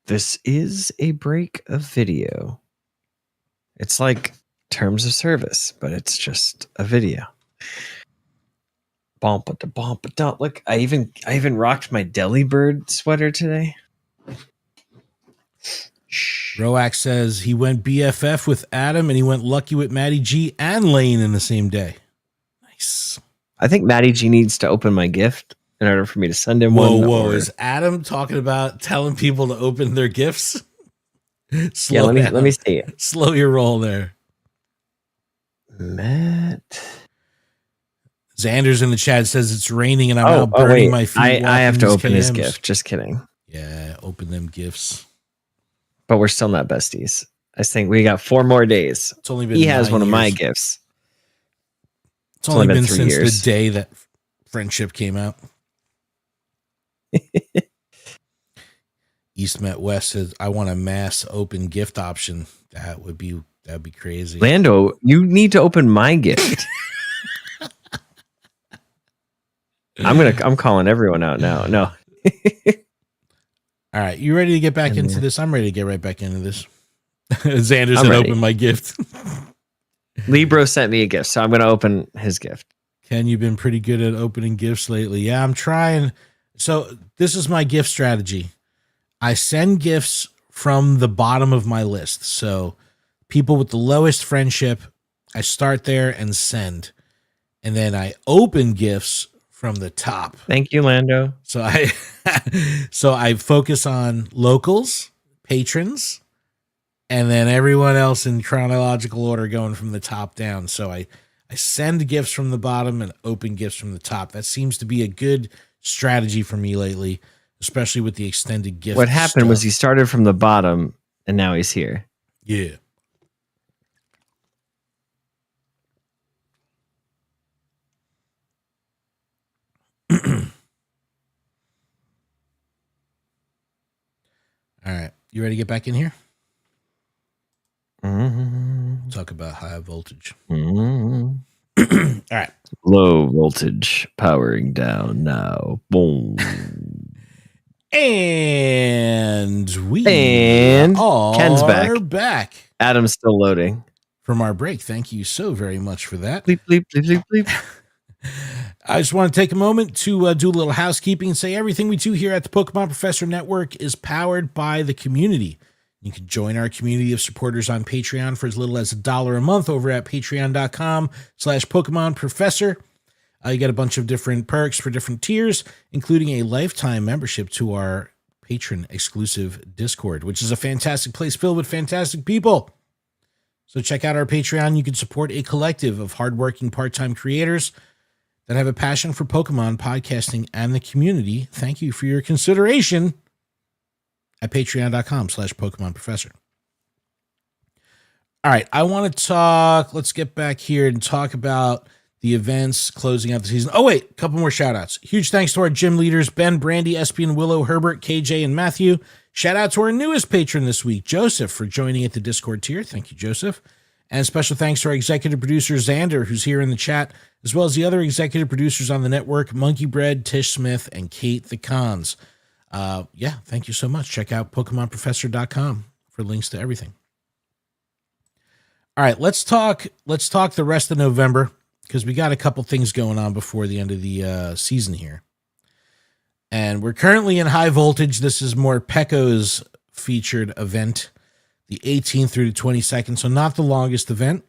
This is a break of video. It's like terms of service, but it's just a video. Look, I even rocked my Delibird sweater today. Roax says he went BFF with Adam and he went lucky with Matty G and Lane in the same day. Nice. I think Matty G needs to open my gift in order for me to send him one. Whoa. Is Adam talking about telling people to open their gifts? Let me see it. Slow your roll there. Matt. Xander's in the chat says it's raining and I'm out burning my feet. I have to open his gift. Just kidding. Yeah, open them gifts. But we're still not besties. I think we got 4 more days. It's only been he has one years. of my gifts. It's only been since years. The day that friendship came out. East Met West says, I want a mass open gift option. That'd be crazy. Lando, you need to open my gift. I'm calling everyone out now. No. All right, you ready to get back into this? I'm ready to get right back into this. Xander's gonna open my gift. Libro sent me a gift, so I'm gonna open his gift. Ken, you've been pretty good at opening gifts lately. Yeah, I'm trying. So this is my gift strategy. I send gifts from the bottom of my list. So people with the lowest friendship, I start there and send. And then I open gifts from the top. Thank you, Lando. So I focus on locals, patrons, and then everyone else in chronological order going from the top down. So I send gifts from the bottom and open gifts from the top. That seems to be a good strategy for me lately, especially with the extended gift. What happened was he started from the bottom and now he's here. Yeah. All right. You ready to get back in here? Mm-hmm. Talk about high voltage. Mm-hmm. All right. Low voltage powering down now. Boom. And we Ken's are back. back Adam's still loading. from our break. Thank you so very much for that. Bleep, bleep, bleep, bleep, bleep. I just want to take a moment to do a little housekeeping and say everything we do here at the Pokemon Professor Network is powered by the community. You can join our community of supporters on Patreon for as little as $1 a month over at patreon.com/Pokemon Professor. You get a bunch of different perks for different tiers, including a lifetime membership to our patron exclusive Discord, which is a fantastic place filled with fantastic people. So check out our Patreon. You can support a collective of hardworking part-time creators that have a passion for Pokemon, podcasting, and the community. Thank you for your consideration at patreon.com/Pokemon Professor. All right. I want to let's get back here and talk about the events closing out the season. Oh, wait, a couple more shout outs. Huge thanks to our gym leaders, Ben, Brandy, Espion, Willow, Herbert, KJ, and Matthew. Shout out to our newest patron this week, Joseph, for joining at the Discord tier. Thank you, Joseph. And special thanks to our executive producer, Xander, who's here in the chat, as well as the other executive producers on the network, Monkey Bread, Tish Smith, and Kate the Cons. Thank you so much. Check out PokemonProfessor.com for links to everything. All right, let's talk the rest of November, because we got a couple things going on before the end of the season here. And we're currently in high voltage. This is more Pecco's featured event, the 18th through the 22nd. So not the longest event,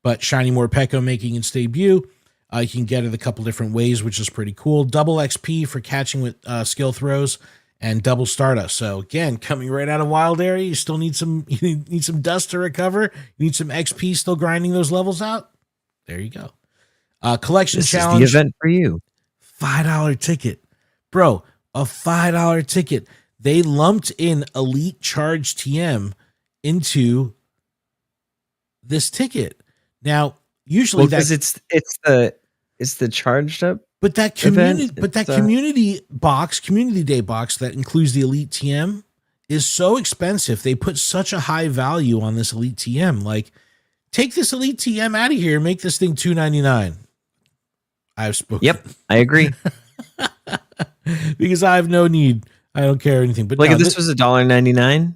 but Shiny Morpeko making its debut. You can get it a couple different ways, which is pretty cool. Double XP for catching with skill throws, and double Stardust. So again, coming right out of Wild Area, you still need some dust to recover. You need some XP still grinding those levels out. There you go. Collection This challenge. is the event for you. $5 ticket. Bro, a $5 ticket. They lumped in Elite Charge TM into this ticket. Now, usually because it's the charged up. But that community community day box that includes the Elite TM is so expensive. They put such a high value on this Elite TM. Like, take this Elite TM out of here and make this thing $2.99. I've spoken. Yep, I agree. Because I have no need. I don't care anything. But like, if this was $1.99,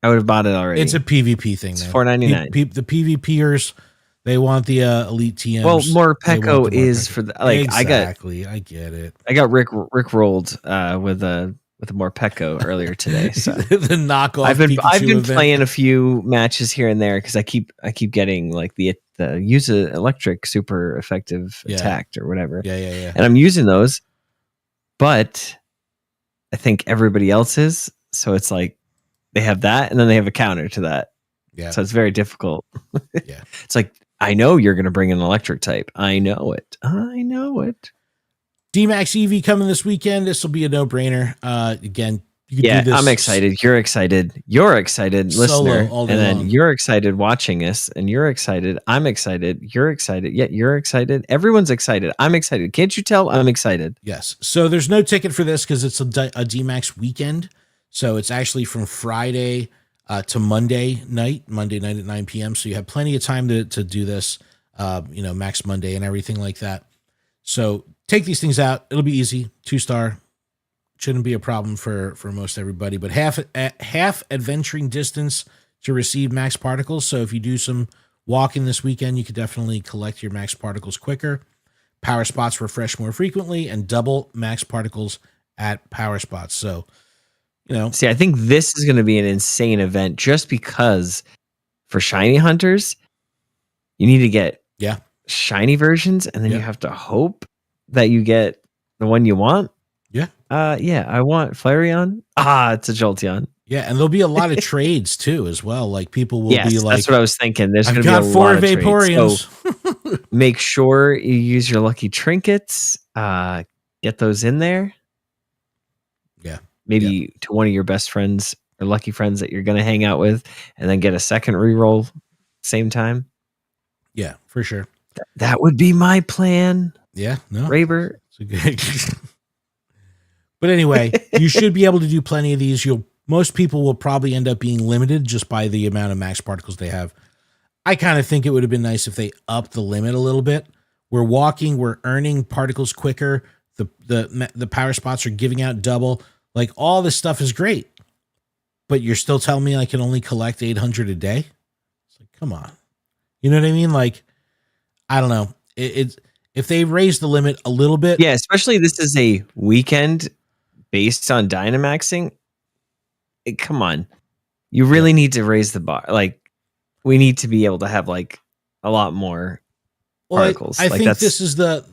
I would have bought it already. It's a PvP thing. It's $4.99. The PvPers, they want the Elite TMs. Well, Morpeko is for the exactly. I get it. I got Rick rolled with a Morpeko earlier today. So the knockoff. I've been event. playing a few matches here and there because I keep getting like the use a electric super effective attack or whatever. Yeah. And I'm using those, but I think everybody else is. So it's like they have that, and then they have a counter to that. Yeah. So it's very difficult. Yeah. It's like, I know you're going to bring an electric type. I know it. D-Max EV coming this weekend. This will be a no-brainer. Again, you can do this. I'm excited. You're excited. You're excited, listener. And then you're excited watching us, and you're excited. I'm excited. You're excited. Yeah, you're excited. Everyone's excited. I'm excited. Can't you tell? I'm excited. Yes. So there's no ticket for this because it's a D-Max weekend. So it's actually from Friday to Monday night at 9 p.m. So you have plenty of time to do this, Max Monday and everything like that. So take these things out. It'll be easy. 2-star. Shouldn't be a problem for most everybody, but half adventuring distance to receive max particles. So if you do some walking this weekend, you could definitely collect your max particles quicker. Power spots refresh more frequently, and double max particles at power spots. So, see, I think this is going to be an insane event just because for shiny hunters, you need to get shiny versions, and then you have to hope that you get the one you want. I want Flareon. It's a Jolteon. Yeah, and there'll be a lot of trades too, as well. Like, people will be like, that's what I was thinking. There's going to be a 4 lot of Vaporeons. So make sure you use your lucky trinkets. Get those in there. Yeah. Maybe to one of your best friends or lucky friends that you're going to hang out with, and then get a second reroll same time. Yeah, for sure. That would be my plan. Yeah, no. Raver. It's a good. But anyway, you should be able to do plenty of these. You'll most people will probably end up being limited just by the amount of max particles they have. I kind of think it would have been nice if they upped the limit a little bit. We're walking, we're earning particles quicker. The power spots are giving out double. Like, all this stuff is great, but you're still telling me I can only collect 800 a day? It's like, come on. You know what I mean? Like, I don't know. If they raise the limit a little bit. Yeah, especially this is a weekend based on Dynamaxing. Come on. You really need to raise the bar. Like, we need to be able to have like a lot more particles. I like, think this is the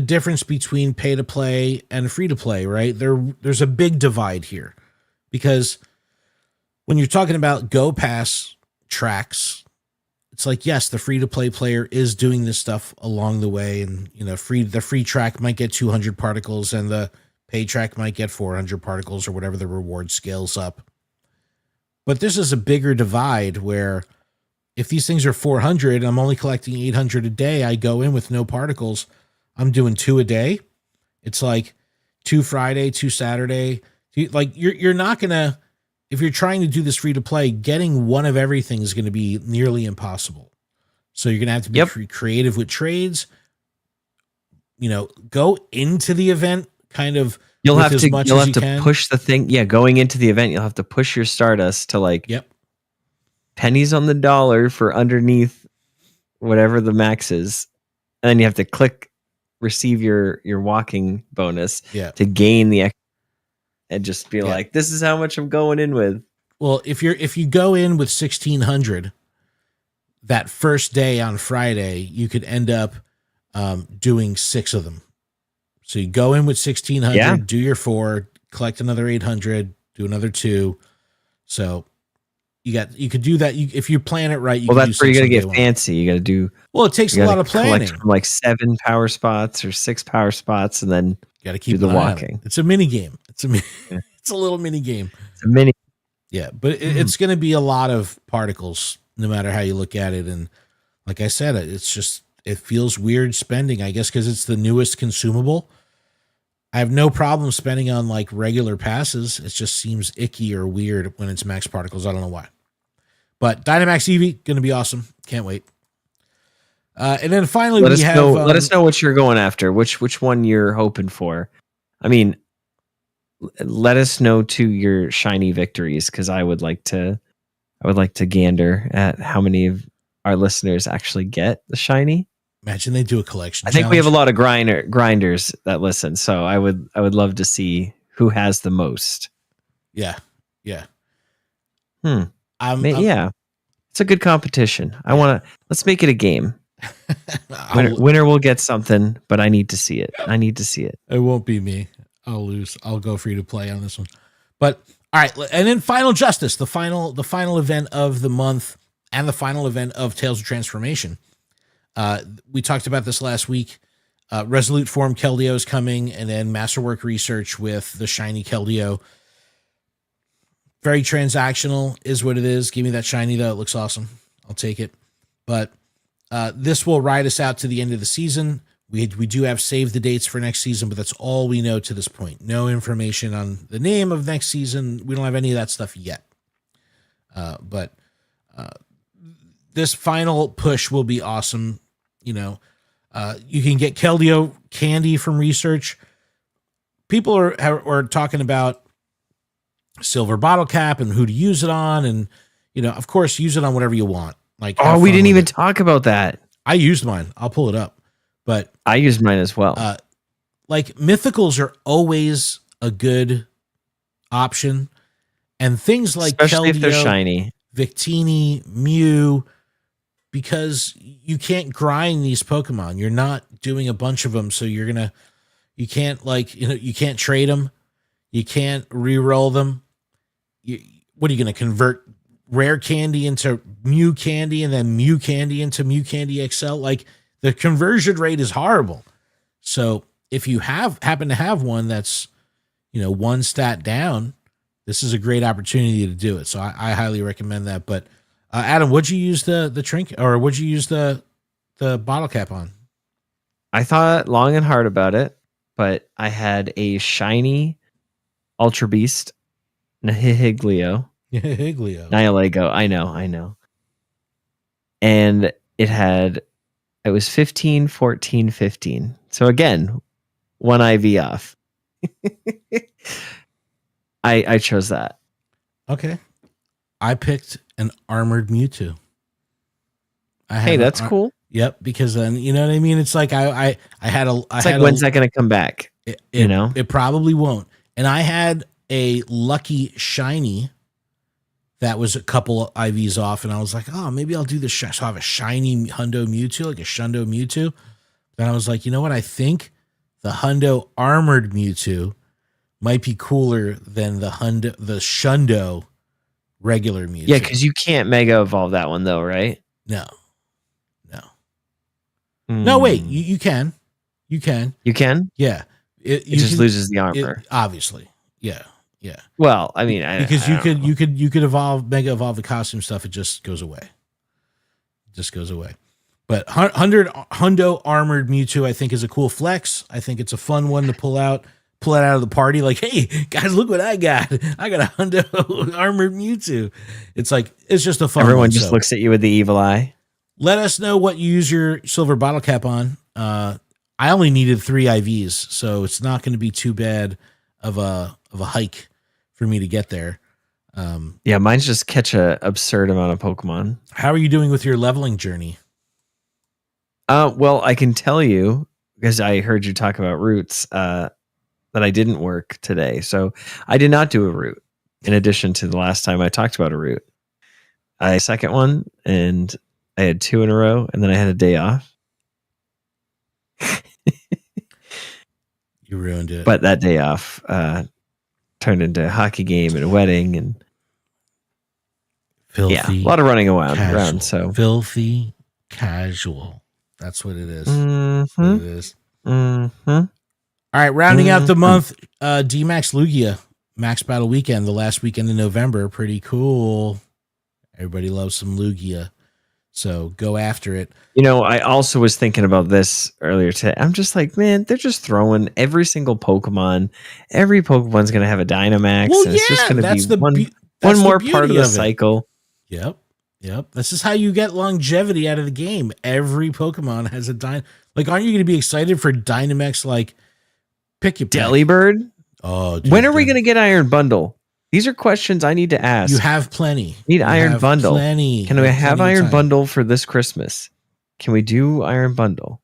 difference between pay to play and free to play, right? There's a big divide here, because when you're talking about Go Pass tracks, it's like, yes, the free to play player is doing this stuff along the way, and the free track might get 200 particles and the pay track might get 400 particles or whatever the reward scales up. But this is a bigger divide where if these things are 400 and I'm only collecting 800 a day, I go in with no particles. I'm doing 2 a day. It's like 2 Friday, 2 Saturday. Like, you're not going to, if you're trying to do this free to play, getting one of everything is going to be nearly impossible. So you're going to have to be creative with trades, go into the event kind of. You'll have to push the thing. Yeah. Going into the event, you'll have to push your Stardust to like, pennies on the dollar for underneath whatever the max is. And then you have to click receive your walking bonus to gain the extra, and just be like, this is how much I'm going in with. Well, if you go in with 1,600 that first day on Friday, you could end up doing 6 of them. So you go in with 1,600, do your 4, collect another 800, do another 2. So you could do that. If you plan it right, that's where you got to get fancy. You got to do. Well, it takes a lot of planning. From like 7 power spots or 6 power spots, and then got to keep the walking. It's a mini game. It's a little mini game. It's a mini. Yeah, but it's going to be a lot of particles, no matter how you look at it. And like I said, it feels weird spending, I guess, because it's the newest consumable. I have no problem spending on like regular passes. It just seems icky or weird when it's max particles. I don't know why. But Dynamax Eevee, going to be awesome. Can't wait. And then finally, let us know what you're going after. Which one you're hoping for. I mean, let us know to your shiny victories, because I would like to gander at how many of our listeners actually get the shiny. Imagine they do a collection. I think we have a lot of grinders that listen, so I would love to see who has the most. Yeah. It's a good competition. Let's make it a game. Winner will get something, but I need to see it. It won't be me. I'll lose. I'll go free to play on this one. But all right, and then Final Justice, the final event of the month and the final event of Tales of Transformation. We talked about this last week. Resolute Form Keldeo is coming, and then Masterwork Research with the shiny Keldeo. Very transactional is what it is. Give me that shiny, though. It looks awesome. I'll take it. But this will ride us out to the end of the season. We do have save the dates for next season, but that's all we know to this point. No information on the name of next season. We don't have any of that stuff yet. But this final push will be awesome. You can get Keldeo candy from Research. People are talking about Silver Bottlecap and who to use it on, and of course, use it on whatever you want. Like, we didn't even talk about that. I used mine. I'll pull it up, but I used mine as well. Like, mythicals are always a good option, and things like especially Keldeo, if they're shiny, Victini, Mew, because you can't grind these Pokemon. You're not doing a bunch of them, so you can't you can't trade them, you can't re-roll them. What are you going to convert rare candy into Mew candy and then Mew candy into Mew Candy XL? Like, the conversion rate is horrible. So if you happen to have one that's, one stat down, this is a great opportunity to do it. So I highly recommend that. But Adam, what'd you use the trinket, or what'd you use the bottle cap on? I thought long and hard about it, but I had a shiny Ultra Beast Nihiglio. Higlio. Nihilego. I know. And it was 15, 14, 15. So again, one IV off. I chose that. Okay. I picked an armored Mewtwo. Hey, that's cool. Yep, because then you know what I mean. It's like I had a. It's like, when's that going to come back? It probably won't. And I had a lucky shiny that was a couple IVs off, and I was like, oh, maybe I'll do this. So I have a shiny Hundo Mewtwo, like a Shundo Mewtwo. Then I was like, you know what? I think the Hundo armored Mewtwo might be cooler than the Shundo regular Mewtwo. Yeah, because you can't Mega Evolve that one though, right? No. No, wait. You can. You can. You can? Yeah. It just loses the armor. Obviously. Yeah. Well, I mean, because you could evolve, Mega Evolve the costume stuff. It just goes away. But Hundo armored Mewtwo, I think, is a cool flex. I think it's a fun one to pull it out of the party. Like, hey guys, look what I got! I got a Hundo armored Mewtwo. It's like it's just a fun. Everyone just looks at you with the evil eye. Let us know what you use your Silver Bottlecap on. I only needed 3 IVs, so it's not going to be too bad of a hike for me to get there. Yeah, mine's just catch a absurd amount of Pokemon. How are you doing with your leveling journey? Well, I can tell you, because I heard you talk about routes, that I didn't work today. So I did not do a route in addition to the last time I talked about a route. I second one, and I had 2 in a row, and then I had a day off. You ruined it. But that day off turned into a hockey game and a wedding, and filthy, a lot of running around. So filthy casual. That's what it is. Mm-hmm. That's what it is. Mm-hmm. All right, rounding out the month, D-Max Lugia Max Battle Weekend, the last weekend in November. Pretty cool. Everybody loves some Lugia. So go after it. You know, I also was thinking about this earlier today. I'm just like, man, they're just throwing every single Pokemon. Every Pokemon's going to have a Dynamax. Well, and it's just going to be one more part of the cycle. Yep. This is how you get longevity out of the game. Every Pokemon has a Like, aren't you going to be excited for Dynamax? Like, pick your Delibird? Oh, dude, when are we going to get Iron Bundle? These are questions I need to ask. You have plenty. Need Iron Bundle. Plenty. Can we have Iron Bundle for this Christmas? Can we do Iron Bundle?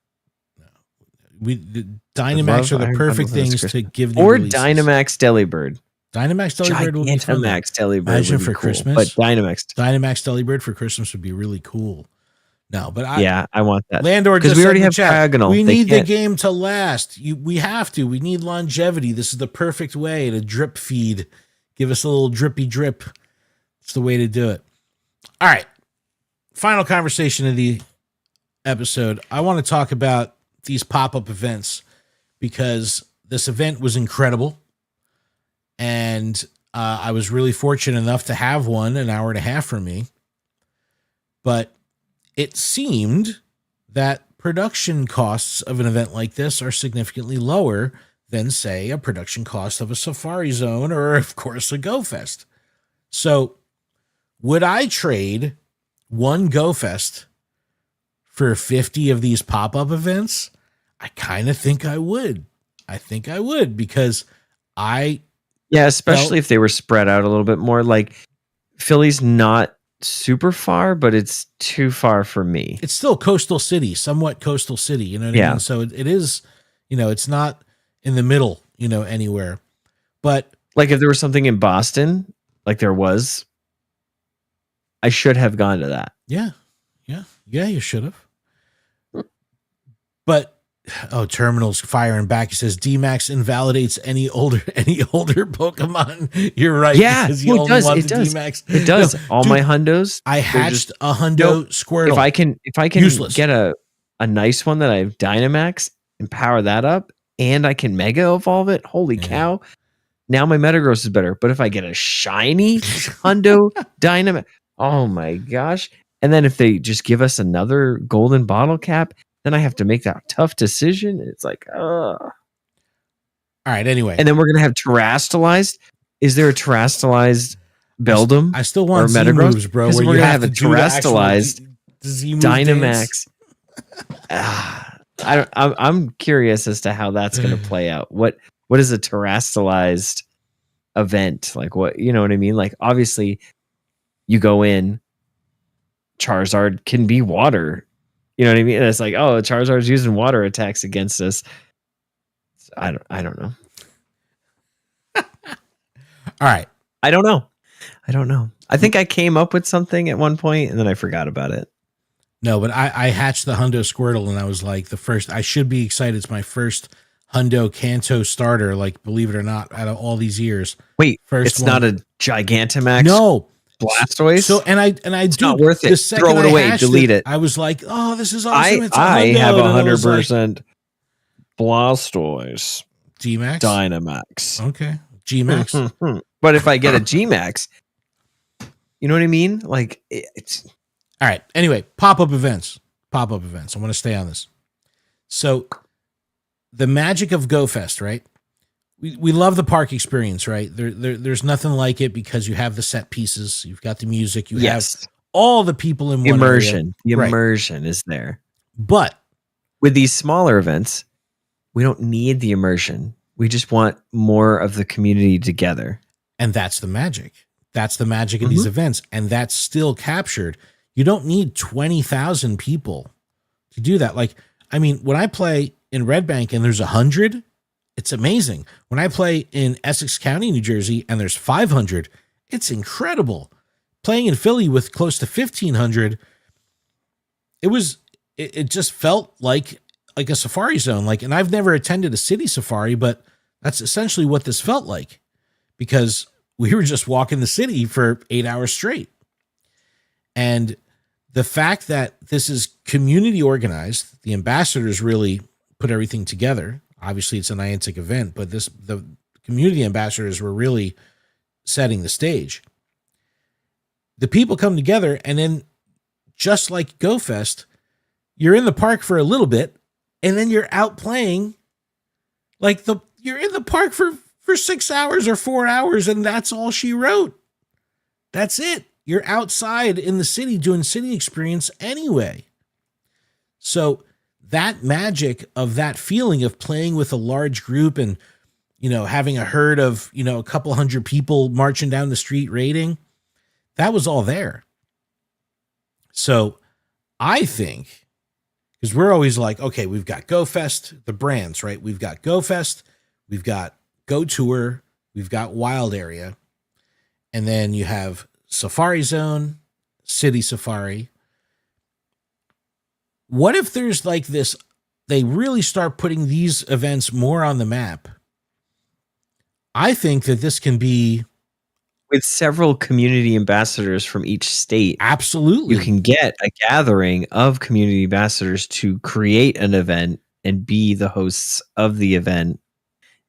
The Dynamax are the perfect things to give the or releases. Dynamax Delibird. Dynamax Delibird will be fun. Dynamax Delibird Imagine would be for cool, Christmas. but Dynamax Delibird for Christmas would be really cool. No, but I want that. Landor, because we already have Diagonal. We need the game to last. We have to. We need longevity. This is the perfect way to drip feed. Give us a little drippy drip. It's the way to do it. All right. Final conversation of the episode. I want to talk about these pop-up events because this event was incredible. And I was really fortunate enough to have one an hour and a half from me. But it seemed that production costs of an event like this are significantly lower than, say, a production cost of a Safari Zone or, of course, a GoFest. So would I trade one GoFest for 50 of these pop-up events? I kind of think I would. Because especially if they were spread out a little bit more. Like, Philly's not super far, but it's too far for me. It's still coastal city, somewhat coastal city, you know what I mean? So it is, it's not in the middle, anywhere. But like if there was something in Boston, like there was, I should have gone to that. Yeah, you should have. But Terminals firing back. He says D-Max invalidates any older Pokemon. You're right. Yeah, because it does. D-Max. It does. All my hundos. I hatched a hundo Squirtle. If I can get a nice one that I have Dynamax and power that up, and I can Mega Evolve it. Holy cow! Now my Metagross is better. But if I get a shiny hundo Dynamax, oh my gosh! And then if they just give us another golden bottle cap, then I have to make that tough decision. It's like, All right, anyway. And then we're going to have terastallized. is there a terrestrialized Beldum? I still want or Z Metagross? moves, bro. Because Where we're you gonna have have to a do the actual terrestrialized Z move dance. Dynamax. I'm curious as to how that's going to play out. What is a terrestrialized event? Like what, you know what I mean? Like obviously you go in, Charizard can be water. You know what I mean? And it's like, oh, Charizard's using water attacks against us. I don't know. All right. I don't know. I think I came up with something at one point and then I forgot about it. No, but I hatched the Hundo Squirtle and I was like I should be excited. It's my first Hundo Kanto starter, like believe it or not, out of all these years. Wait, First it's one. not a Gigantamax? No. Blastoise? So and I it's not worth it. The second Throw it away, delete it. I was like, oh, this is awesome. It's a I Hundo. have And I was 100% like, Blastoise. G-Max? Dynamax. Okay. G-Max. But if I get a G-Max, you know what I mean? Like it's all right. Anyway, pop-up events. I want to stay on this. So the magic of GoFest, right? We love the park experience, right? There's nothing like it because you have the set pieces, you've got the music, you have all the people in one immersion. area. The immersion is there. But with these smaller events, we don't need the immersion. We just want more of the community together. And that's the magic. That's the magic of these events. And that's still captured. You don't need 20,000 people to do that. Like, I mean, when I play in Red Bank and there's 100, it's amazing. When I play in Essex County, New Jersey, and there's 500, it's incredible. Playing in Philly with close to 1,500, it just felt like a safari zone. Like, and I've never attended a city safari, but that's essentially what this felt like because we were just walking the city for 8 hours straight. And the fact that this is community organized, the ambassadors really put everything together. Obviously, it's a Niantic event, but the community ambassadors were really setting the stage. The people come together, and then just like GoFest, you're in the park for a little bit, and then you're out playing. Like you're in the park for 6 hours or 4 hours, and that's all she wrote. That's it. You're outside in the city doing city experience anyway. So that magic of that feeling of playing with a large group and, having a herd of, a couple hundred people marching down the street raiding, that was all there. So I think, because we're always like, okay, we've got GoFest, the brands, right? We've got GoFest, we've got Go Tour, we've got Wild Area, and then you have Safari Zone, City Safari. What if there's like this, they really start putting these events more on the map? I think that this can be with several community ambassadors from each state. Absolutely. You can get a gathering of community ambassadors to create an event and be the hosts of the event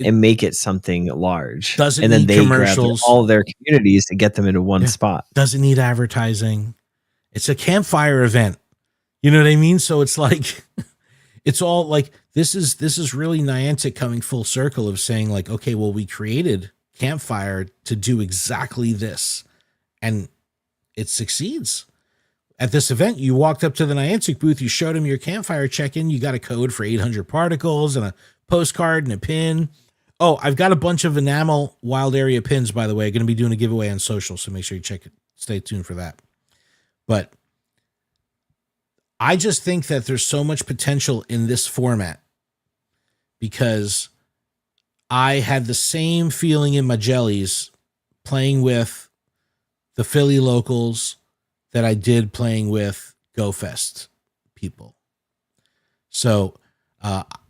and make it something large. Doesn't and then need they commercials. Grab all their communities to get them into one spot. Doesn't need advertising. It's a campfire event. You know what I mean? So it's like, it's all like, this is really Niantic coming full circle of saying like, okay, well, we created Campfire to do exactly this. And it succeeds. At this event, you walked up to the Niantic booth, you showed them your Campfire check-in, you got a code for 800 particles and a postcard and a pin. Oh, I've got a bunch of enamel Wild Area pins, by the way. I'm going to be doing a giveaway on social, so make sure you check it. Stay tuned for that. But I just think that there's so much potential in this format because I had the same feeling in my jellies playing with the Philly locals that I did playing with GoFest people. So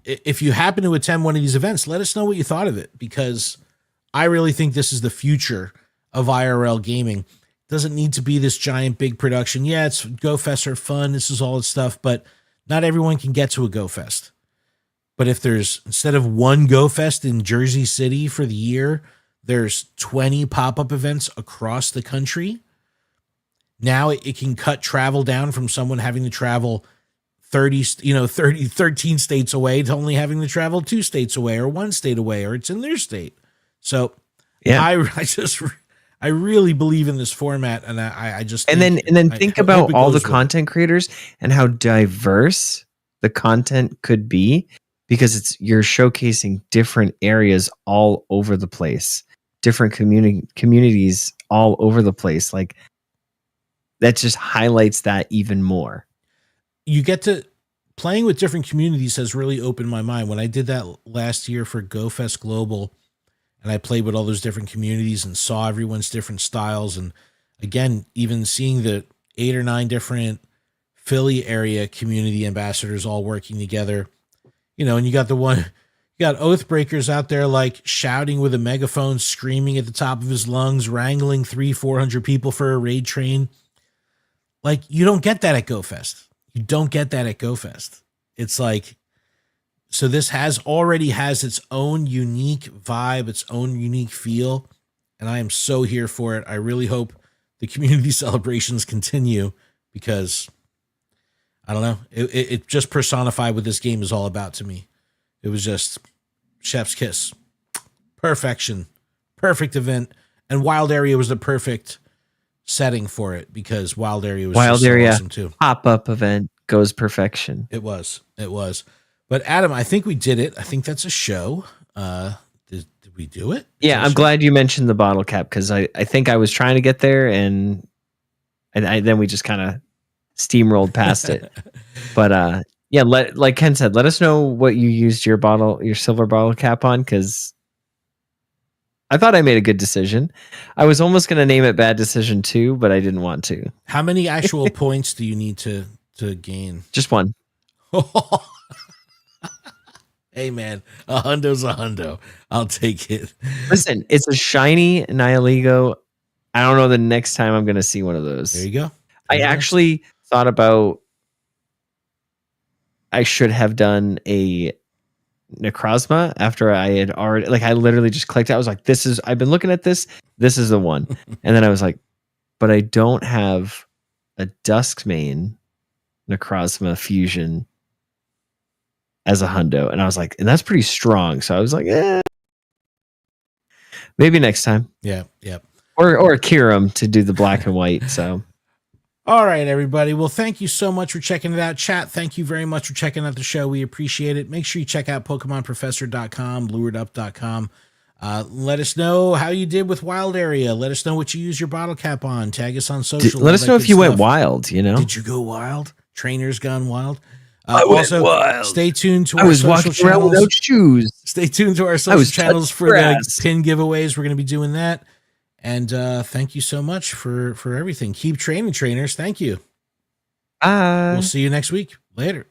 if you happen to attend one of these events, let us know what you thought of it, because I really think this is the future of IRL gaming. Doesn't need to be this giant big production. Yeah, it's GoFests are fun. This is all the stuff, but not everyone can get to a GoFest. But if there's, instead of one GoFest in Jersey City for the year, there's 20 pop-up events across the country. Now it can cut travel down from someone having to travel 13 states away to only having to travel 2 states away or 1 state away, or it's in their state. So Yeah. I really believe in this format, and I just And think, then I think hope about it all the goes well. content creators and how diverse the content could be, because you're showcasing different areas all over the place, different communities all over the place. Like, that just highlights that even more. You get to playing with different communities has really opened my mind. When I did that last year for GoFest Global, and I played with all those different communities and saw everyone's different styles, and again, even seeing the 8 or 9 different Philly area community ambassadors all working together, and you got Oathbreakers out there like shouting with a megaphone, screaming at the top of his lungs, wrangling 300-400 people for a raid train. Like, you don't get that at GoFest. You don't get that at GoFest. It's like, so this already has its own unique vibe, its own unique feel, and I am so here for it. I really hope the community celebrations continue, because I don't know, it just personified what this game is all about to me. It was just chef's kiss, perfection, perfect event, and Wild Area was the perfect setting for it, because Wild Area was just so awesome too. Pop-up event goes perfection. It was. But Adam, I think we did it. I think that's a show. Did we do it? Yeah, I'm glad you mentioned the bottle cap, because I think I was trying to get there, and then we just kind of steamrolled past it. But yeah, like Ken said, let us know what you used your silver bottle cap on, because I thought I made a good decision. I was almost going to name it Bad Decision 2, but I didn't want to. How many actual points do you need to gain? Just one. Hey man, a hundo's a hundo. I'll take it. Listen, it's a shiny Nihilego. I don't know the next time I'm going to see one of those. There you go. I actually thought about, I should have done a Necrozma after I had already, like, I literally just clicked. I was like, I've been looking at this. This is the one. And then I was like, but I don't have a Duskmane Necrozma fusion as a hundo. And I was like, and that's pretty strong. So I was like, maybe next time. Yeah. Or a Kirim to do the black and white. So. All right, everybody. Well, thank you so much for checking it out. Chat, thank you very much for checking out the show. We appreciate it. Make sure you check out PokemonProfessor.com, LuredUp.com. Let us know how you did with Wild Area. Let us know what you use your bottle cap on. Tag us on social. Let us know if you went wild, Did you go wild? Trainers gone wild? I went wild. Stay tuned to our social channels. Around without shoes. Stay tuned to our social channels for the pin giveaways. We're going to be doing that. And thank you so much for everything. Keep training, trainers. Thank you. Bye. We'll see you next week. Later.